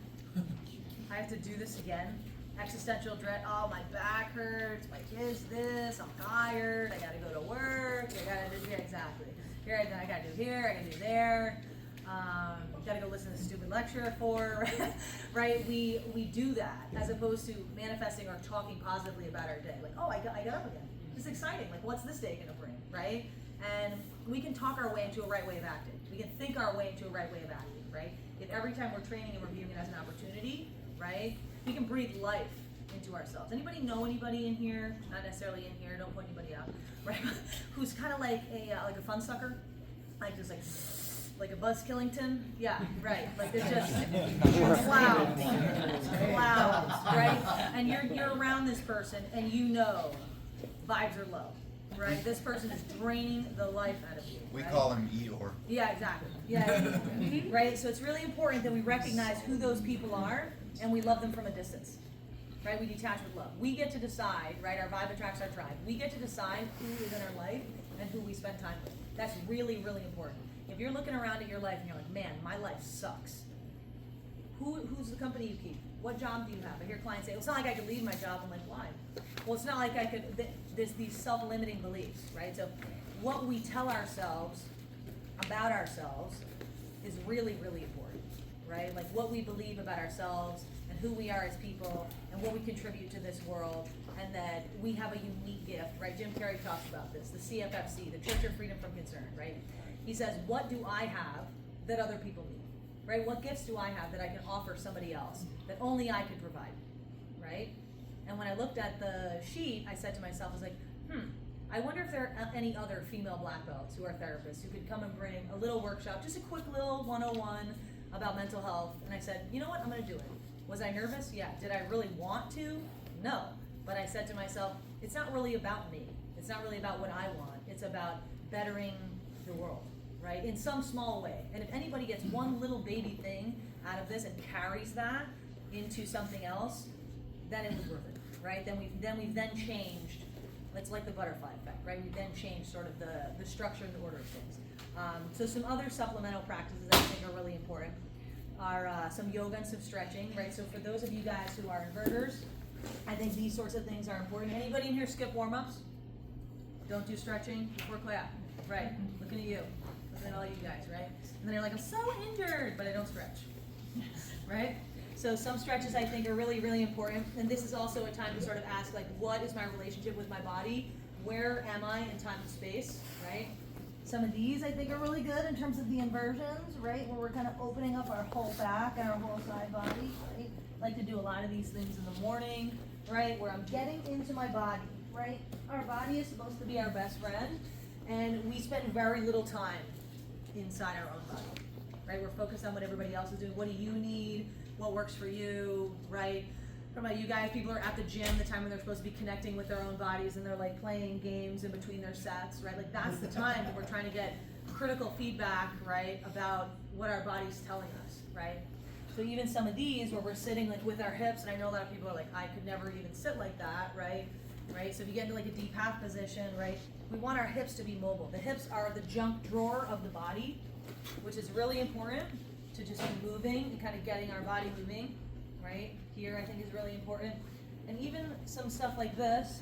I have to do this again? Existential dread, oh, my back hurts, my kid's this, I'm tired, I gotta go to work, I gotta do, yeah, exactly. Here, I gotta do here, I gotta do there, gotta go listen to a stupid lecture at 4, right? We do that, as opposed to manifesting or talking positively about our day. Like, oh, I got up again. It's exciting, like, what's this day gonna bring, right? And we can talk our way into a right way of acting. We can think our way into a right way of acting, right? If every time we're training and we're viewing it as an opportunity, right? We can breathe life into ourselves. Anybody know anybody in here? Not necessarily in here. Don't point anybody out, right? Who's kind of like a fun sucker, like just like a Buzz Killington? Yeah, right. Like it's just clouds, right? And you're around this person, and you know, vibes are low, right? This person is draining the life out of you. We right? call him Eeyore. Yeah, exactly. Yeah, right. So it's really important that we recognize who those people are, and we love them from a distance. right? We detach with love. We get to decide, right? Our vibe attracts our tribe. We get to decide who is in our life and who we spend time with. That's really, really important. If you're looking around at your life and you're like, man, my life sucks. Who's the company you keep? What job do you have? I hear clients say, well, it's not like I could leave my job. I'm like, why? Well, it's not like I could, there's these self-limiting beliefs, right? So what we tell ourselves about ourselves is really, really important, right? Like what we believe about ourselves and who we are as people and what we contribute to this world, and that we have a unique gift, right? Jim Carrey talks about this, the CFFC, the Church of Freedom from Concern, right? He says, what do I have that other people need? Right? What gifts do I have that I can offer somebody else that only I could provide, right? And when I looked at the sheet, I said to myself, I was like, I wonder if there are any other female black belts who are therapists who could come and bring a little workshop, just a quick little 101 about mental health. And I said, you know what, I'm gonna do it. Was I nervous? Yeah. Did I really want to? No. But I said to myself, it's not really about me. It's not really about what I want. It's about bettering the world. Right, in some small way. And if anybody gets one little baby thing out of this and carries that into something else, then it was worth it, right? Then we've changed. It's like the butterfly effect, right? We've then changed sort of the structure and the order of things. So some other supplemental practices that I think are really important are some yoga and some stretching, right? So for those of you guys who are inverters, I think these sorts of things are important. Anybody in here skip warm-ups? Don't do stretching before class, right? Looking at you. And all you guys, right? And then you're like, I'm so injured, but I don't stretch, right? So some stretches I think are really, really important. And this is also a time to sort of ask, like, what is my relationship with my body? Where am I in time and space, right? Some of these I think are really good in terms of the inversions, right? Where we're kind of opening up our whole back and our whole side body, right? I like to do a lot of these things in the morning, right? Where I'm getting into my body, right? Our body is supposed to be our best friend, and we spend very little time inside our own body, right? We're focused on what everybody else is doing. What do you need? What works for you, right? What about you guys? People are at the gym, the time when they're supposed to be connecting with their own bodies, and they're like playing games in between their sets, right? Like that's the time that we're trying to get critical feedback, right, about what our body's telling us, right? So even some of these where we're sitting like with our hips, and I know a lot of people are like, I could never even sit like that, right? Right? So if you get into like a deep half position, right? We want our hips to be mobile. The hips are the junk drawer of the body, which is really important to just be moving and kind of getting our body moving, right? Here I think is really important. And even some stuff like this,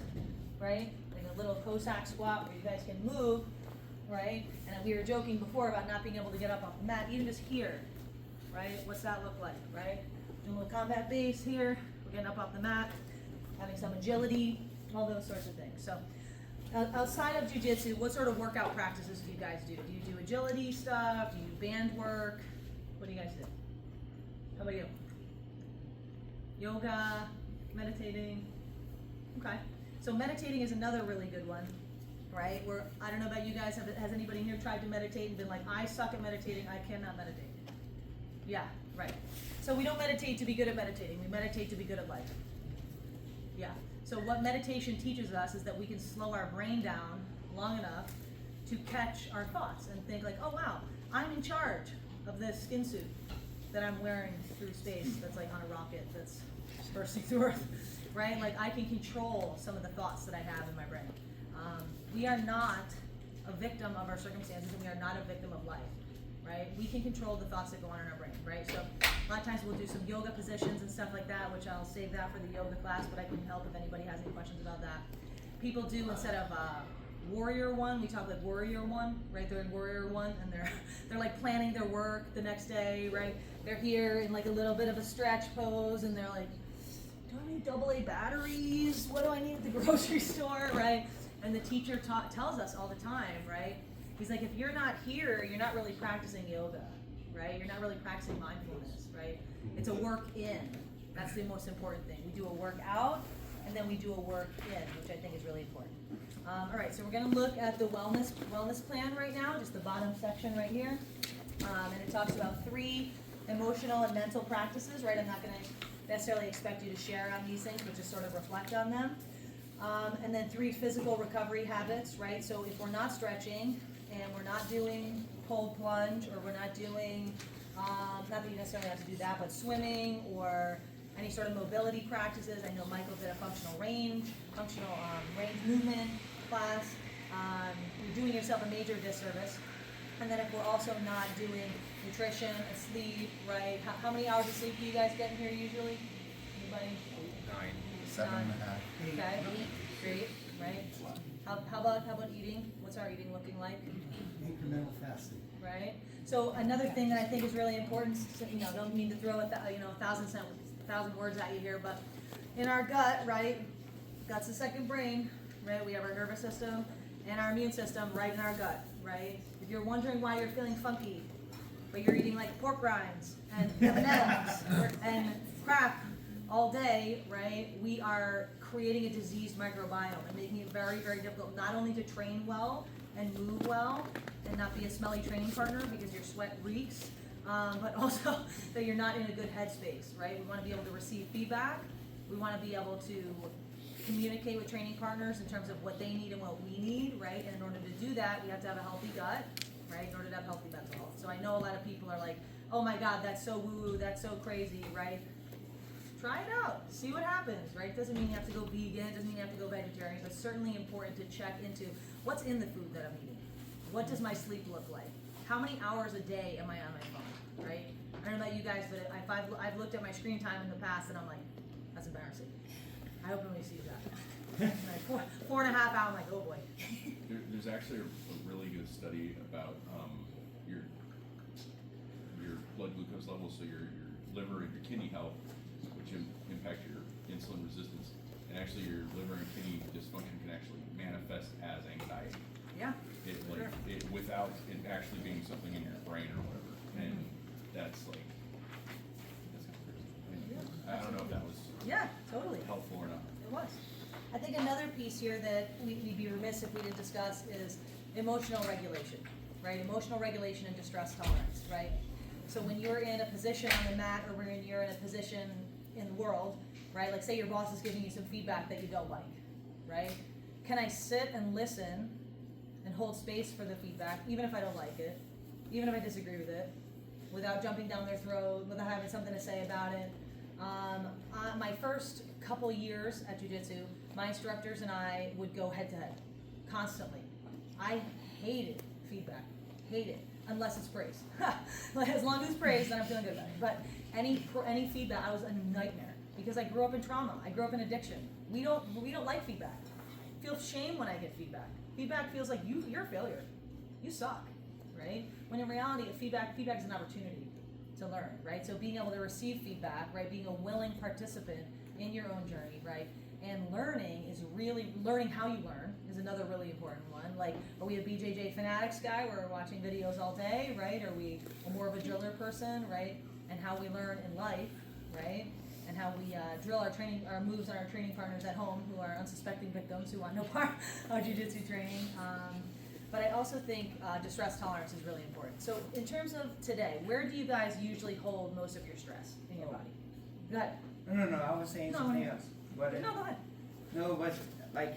right? Like a little Cossack squat where you guys can move, right? And we were joking before about not being able to get up off the mat, even just here, right? What's that look like, right? Doing a little combat base here, we're getting up off the mat, having some agility, all those sorts of things. So outside of jiu-jitsu, what sort of workout practices do you guys do? Do you do agility stuff? Do you do band work? What do you guys do? How about you? Yoga, meditating? Okay. So meditating is another really good one, right? Where, I don't know about you guys, has anybody here tried to meditate and been like, I suck at meditating, I cannot meditate? Yeah, right. So we don't meditate to be good at meditating, we meditate to be good at life. Yeah. So what meditation teaches us is that we can slow our brain down long enough to catch our thoughts and think like, oh wow, I'm in charge of this skin suit that I'm wearing through space that's like on a rocket that's bursting through Earth, right? Like I can control some of the thoughts that I have in my brain. We are not a victim of our circumstances, and we are not a victim of life, right? We can control the thoughts that go on in our brain, right? So a lot of times we'll do some yoga positions and stuff like that, which I'll save that for the yoga class, but I can help if anybody has any questions about that. People do, instead of warrior one, we talk like warrior one, right? They're in warrior one, and they're like planning their work the next day, right? They're here in like a little bit of a stretch pose, and they're like, do I need AA batteries? What do I need at the grocery store, right? And the teacher tells us all the time, right? He's like, if you're not here, you're not really practicing yoga, right? You're not really practicing mindfulness, right? It's a work in. That's the most important thing. We do a work out, and then we do a work in, which I think is really important. All right, so we're going to look at the wellness plan right now, just the bottom section right here. And it talks about 3 emotional and mental practices, right? I'm not going to necessarily expect you to share on these things, but just sort of reflect on them. And then 3 physical recovery habits, right? So if we're not stretching and we're not doing cold plunge, or we're not doing, not that you necessarily have to do that, but swimming or any sort of mobility practices. I know Michael did a functional range movement class. You're doing yourself a major disservice. And then if we're also not doing nutrition and sleep, right? How many hours of sleep do you guys get in here usually? Anybody? 7.5. Okay, great, right? How about eating? What's our eating looking like? Incremental fasting. Right? So another thing that I think is really important, don't mean to throw a thousand words at you here, but in our gut, right? Gut's the second brain, right? We have our nervous system and our immune system right in our gut, right? If you're wondering why you're feeling funky, but you're eating like pork rinds and M&Ms and crap all day, right? We are creating a diseased microbiome and making it very, very difficult not only to train well and move well and not be a smelly training partner because your sweat reeks, but also that you're not in a good headspace, right? We want to be able to receive feedback. We want to be able to communicate with training partners in terms of what they need and what we need, right? And in order to do that, we have to have a healthy gut, right? In order to have healthy mental health. So I know a lot of people are like, oh my God, that's so woo-woo, that's so crazy, right? Try it out, see what happens, right? Doesn't mean you have to go vegan, doesn't mean you have to go vegetarian, but certainly important to check into what's in the food that I'm eating. What does my sleep look like? How many hours a day am I on my phone, right? I don't know about you guys, but I've looked at my screen time in the past and I'm like, that's embarrassing. I hope nobody sees that. Like 4.5 hours, I'm like, oh boy. There's actually a really good study about your blood glucose levels, so your liver and your kidney health, which impact your insulin resistance, and actually your liver and kidney dysfunction can actually manifest as anxiety. Yeah. Without it actually being something in your brain or whatever, and that's like, I don't know if that was totally helpful or not. It was. I think another piece here that we'd be remiss if we didn't discuss is emotional regulation, right? Emotional regulation and distress tolerance, right? So when you're in a position on the mat or when you're in a position in the world, right? Like say your boss is giving you some feedback that you don't like, right? Can I sit and listen and hold space for the feedback, even if I don't like it, even if I disagree with it, without jumping down their throat, without having something to say about it? My first couple years at Jiu-Jitsu, my instructors and I would go head to head, constantly. I hated feedback, unless it's praise. As long as it's praise, then I'm feeling good about it. But any feedback, I was a nightmare because I grew up in trauma. I grew up in addiction. We don't like feedback. I feel shame when I get feedback. Feedback feels like you're a failure. You suck, right? When in reality, feedback is an opportunity to learn, right? So being able to receive feedback, right? Being a willing participant in your own journey, right? And learning how you learn is another really important one. Like, are we a BJJ fanatics guy where we're watching videos all day, right? Are we more of a driller person, right? And how we learn in life, right? And how we drill our moves on our training partners at home who are unsuspecting victims who want no part of jiu-jitsu training. But I also think distress tolerance is really important. So in terms of today, where do you guys usually hold most of your stress in your body? Go ahead. No, I was saying something else. But, no, go ahead. No, but like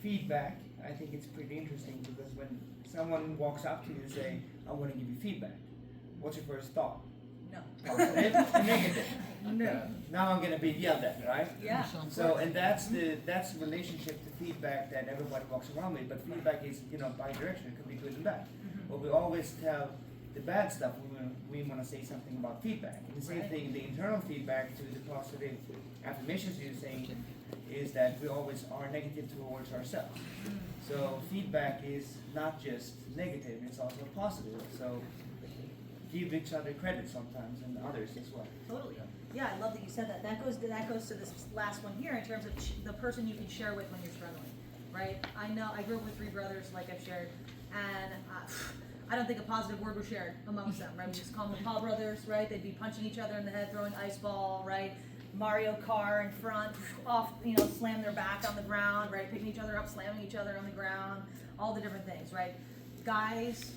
feedback, I think it's pretty interesting because when someone walks up to you and say, I want to give you feedback, what's your first thought? No. Positive or negative? No. Now I'm gonna be yelled at, right? Yeah. So, and that's the relationship to feedback that everybody walks around with. But feedback is, bi-directional. It could be good and bad. But we always tell the bad stuff when we want to say something about feedback. And the same thing, the internal feedback to the positive affirmations you're saying is that we always are negative towards ourselves. So feedback is not just negative; it's also positive. So give each other credit sometimes, and others as well. Totally. Yeah, I love that you said that. That goes to this last one here in terms of the person you can share with when you're struggling, right? I know I grew up with 3 brothers, like I've shared, and I don't think a positive word was shared amongst them, right? We just call them the Paul brothers, right? They'd be punching each other in the head, throwing ice ball, right? Mario Kart in front, slam their back on the ground, right? Picking each other up, slamming each other on the ground, all the different things, right? Guys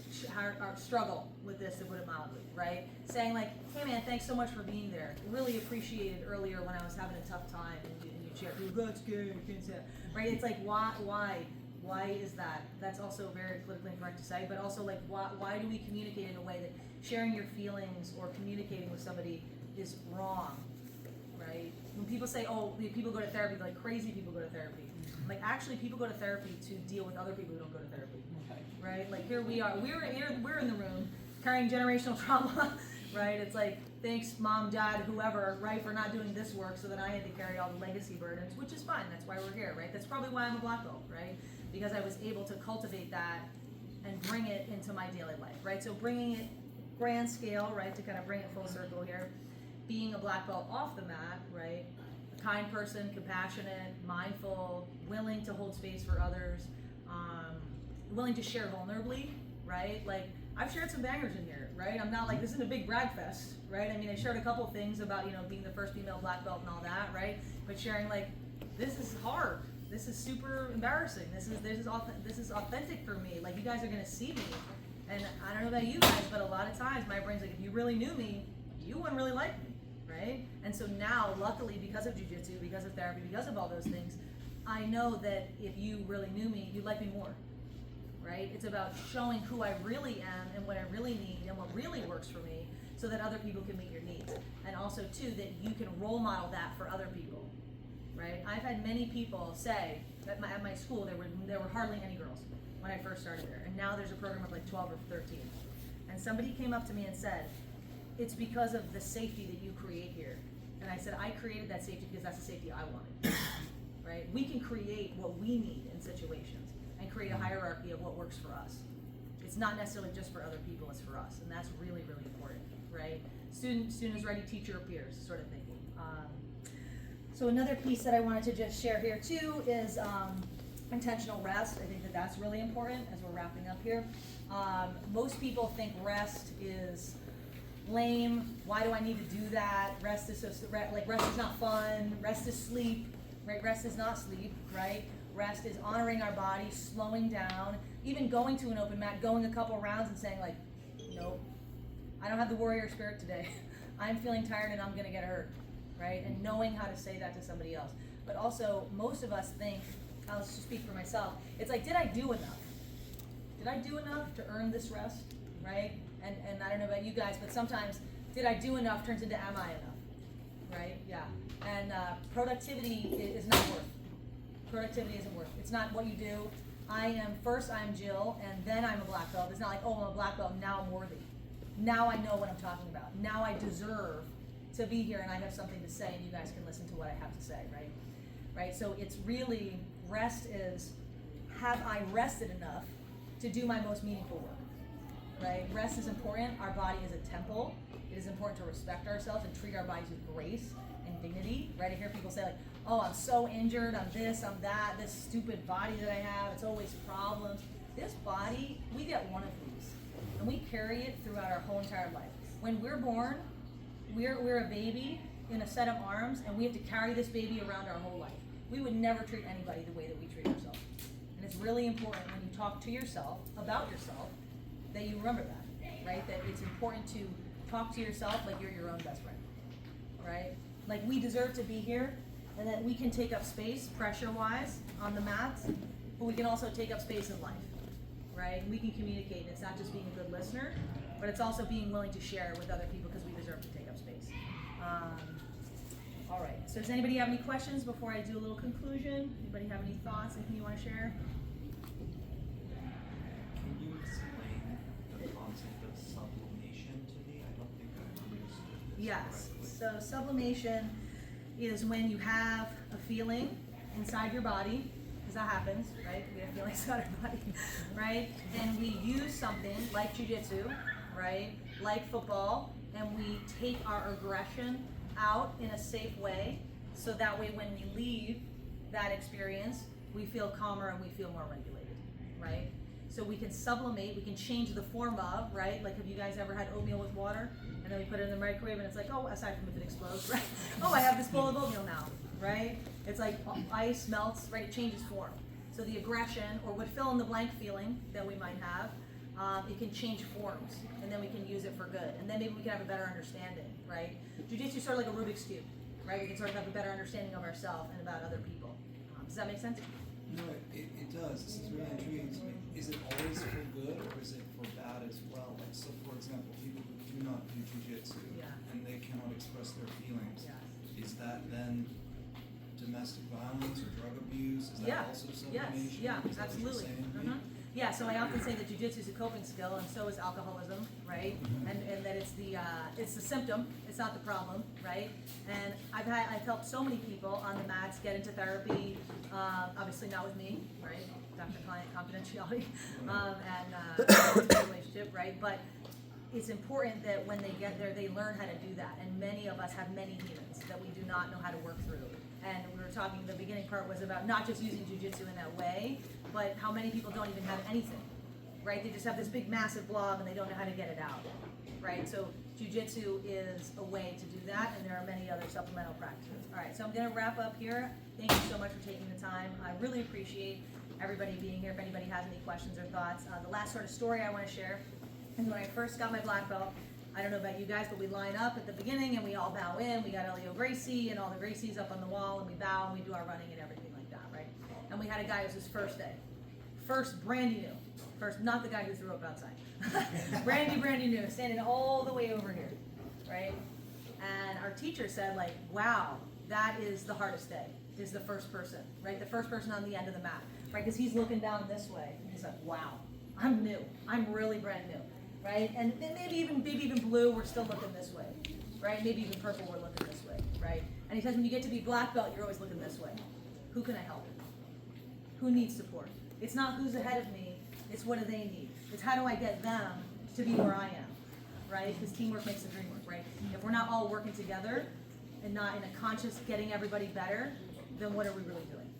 struggle with this, to put it mildly, right? Saying like, hey man, thanks so much for being there. Really appreciated earlier when I was having a tough time, and you cheer, that's good, you can't say that. Right? It's like, why is that? That's also very politically incorrect to say, but also like, why do we communicate in a way that sharing your feelings or communicating with somebody is wrong, right? people say, oh, the people go to therapy, like crazy people go to therapy. Like actually people go to therapy to deal with other people who don't go to therapy. Right? Like here we are, we're in the room carrying generational trauma, right? It's like, thanks mom, dad, whoever, right, for not doing this work so that I had to carry all the legacy burdens, which is fine, that's why we're here, right? That's probably why I'm a black belt, right? Because I was able to cultivate that and bring it into my daily life, right? So bringing it grand scale, right, to kind of bring it full circle here, being a black belt off the mat, right? A kind person, compassionate, mindful, willing to hold space for others, willing to share vulnerably, right? Like, I've shared some bangers in here, right? I'm not like, this isn't a big brag fest, right? I mean, I shared a couple things about, you know, being the first female black belt and all that, right? But sharing like, this is hard. This is super embarrassing. This is authentic for me. Like, you guys are gonna see me. And I don't know about you guys, but a lot of times my brain's like, if you really knew me, you wouldn't really like me, right? And so now, luckily, because of jiu-jitsu, because of therapy, because of all those things, I know that if you really knew me, you'd like me more. Right? It's about showing who I really am and what I really need and what really works for me so that other people can meet your needs. And also, too, that you can role model that for other people, right? I've had many people say that at my school there were hardly any girls when I first started there. And now there's a program of like 12 or 13. And somebody came up to me and said, it's because of the safety that you create here. And I said, I created that safety because that's the safety I wanted, right? We can create what we need in situations and create a hierarchy of what works for us. It's not necessarily just for other people, it's for us, and that's really, really important, right? Student is ready, teacher appears, sort of thinking. So another piece that I wanted to just share here too is intentional rest. I think that that's really important as we're wrapping up here. Most people think rest is lame. Why do I need to do that? Rest is rest is not fun. Rest is sleep, right? Rest is not sleep, right? Rest is honoring our body, slowing down, even going to an open mat, going a couple rounds and saying like, nope, I don't have the warrior spirit today. I'm feeling tired and I'm gonna get hurt, right? And knowing how to say that to somebody else. But also, most of us think, I'll just speak for myself, it's like, did I do enough? Did I do enough to earn this rest, right? And I don't know about you guys, but sometimes, did I do enough turns into am I enough, right? Yeah. And productivity is not worth. Productivity isn't worth. It's not what you do. I'm Jill, and then I'm a black belt. It's not like, oh, I'm a black belt, now I'm worthy. Now I know what I'm talking about. Now I deserve to be here and I have something to say and you guys can listen to what I have to say, right? Right, so it's really, rest is, have I rested enough to do my most meaningful work, right? Rest is important. Our body is a temple. It is important to respect ourselves and treat our bodies with grace and dignity, right? I hear people say like, oh, I'm so injured, I'm this, I'm that, this stupid body that I have, it's always problems. This body, we get one of these, and we carry it throughout our whole entire life. When we're born, we're a baby in a set of arms, and we have to carry this baby around our whole life. We would never treat anybody the way that we treat ourselves. And it's really important when you talk to yourself, about yourself, that you remember that, right? That it's important to talk to yourself like you're your own best friend, right? Like we deserve to be here, and that we can take up space pressure-wise on the mats, but we can also take up space in life, right? And we can communicate, and it's not just being a good listener, but it's also being willing to share with other people because we deserve to take up space. All right, so does anybody have any questions before I do a little conclusion? Anybody have any thoughts, anything you want to share? Can you explain the concept of sublimation to me? I don't think I understood this Yes, correctly. so sublimation is when you have a feeling inside your body, because that happens, right? We have feelings inside our body, right? And we use something like jiu-jitsu, right? Like football, and we take our aggression out in a safe way, so that way when we leave that experience, we feel calmer and we feel more regulated, right? So we can sublimate, we can change the form of, right? Like, have you guys ever had oatmeal with water? And then we put it in the microwave and it's like, oh, aside from if it explodes, right? Oh, I have this bowl of oatmeal now, right? It's like ice melts, right? It changes form. So the aggression, or what fill in the blank feeling that we might have, it can change forms, and then we can use it for good. And then maybe we can have a better understanding, right? Jiu-Jitsu is sort of like a Rubik's Cube, right? We can sort of have a better understanding of ourselves and about other people. Does that make sense? No, it does. This is really intriguing to me. Is it always for good or is it for bad as well? Like, so for example, people who do not do jiu-jitsu and they cannot express their feelings, is that then domestic violence or drug abuse? Is that Yeah, also some yes, information? yeah, Is that what you're absolutely. saying to me? Mhm. Yeah, so I often say that jujitsu is a coping skill, and so is alcoholism, right? And that it's the symptom, it's not the problem, right? And I've helped so many people on the mats get into therapy, obviously not with me, right? Doctor-client confidentiality, and relationship, right? But it's important that when they get there, they learn how to do that. And many of us have many demons that we do not know how to work through. And we were talking, the beginning part was about not just using jujitsu in that way, but how many people don't even have anything, right? They just have this big, massive blob and they don't know how to get it out, right? So jujitsu is a way to do that, and there are many other supplemental practices. All right, so I'm gonna wrap up here. Thank you so much for taking the time. I really appreciate everybody being here. If anybody has any questions or thoughts. The last sort of story I wanna share is when I first got my black belt. I don't know about you guys, but we line up at the beginning and we all bow in. We got Elio Gracie and all the Gracies up on the wall, and we bow and we do our running and everything like that, right? And we had a guy, it was his first day. First, brandy new. First, not the guy who threw up outside. brandy new, standing all the way over here, right? And our teacher said, like, wow, that is the hardest day, is the first person, right? The first person on the end of the mat, right? Because he's looking down this way. And he's like, wow, I'm new. I'm really brand new. Right? And then maybe even blue, we're still looking this way, right? Maybe even purple, we're looking this way, right? And he says when you get to be black belt, you're always looking this way. Who can I help? Who needs support? It's not who's ahead of me, it's what do they need? It's how do I get them to be where I am, right? Because teamwork makes the dream work, right? If we're not all working together and not in a conscious getting everybody better, then what are we really doing,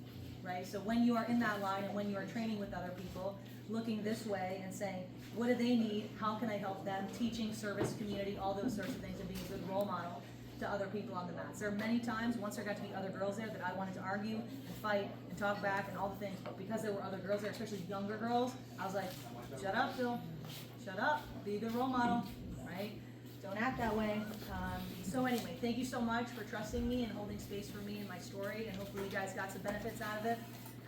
right? So when you are in that line and when you are training with other people, looking this way and saying, what do they need? How can I help them? Teaching, service, community, all those sorts of things, and being a good role model to other people on the mats. There are many times, once there got to be other girls there, that I wanted to argue and fight and talk back and all the things, but because there were other girls there, especially younger girls, I was like, shut up, Phil. Shut up. Be a good role model, right? Don't act that way. So anyway, thank you so much for trusting me and holding space for me and my story, and hopefully you guys got some benefits out of it.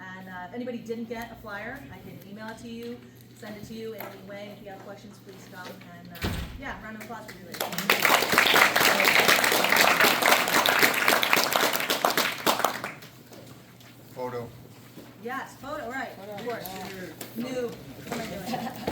And if anybody didn't get a flyer, I can email it to you, send it to you in any way. If you have questions, please come. And yeah, round of applause for you ladies. Photo. Yes, photo, right. Of course. New. What am I doing?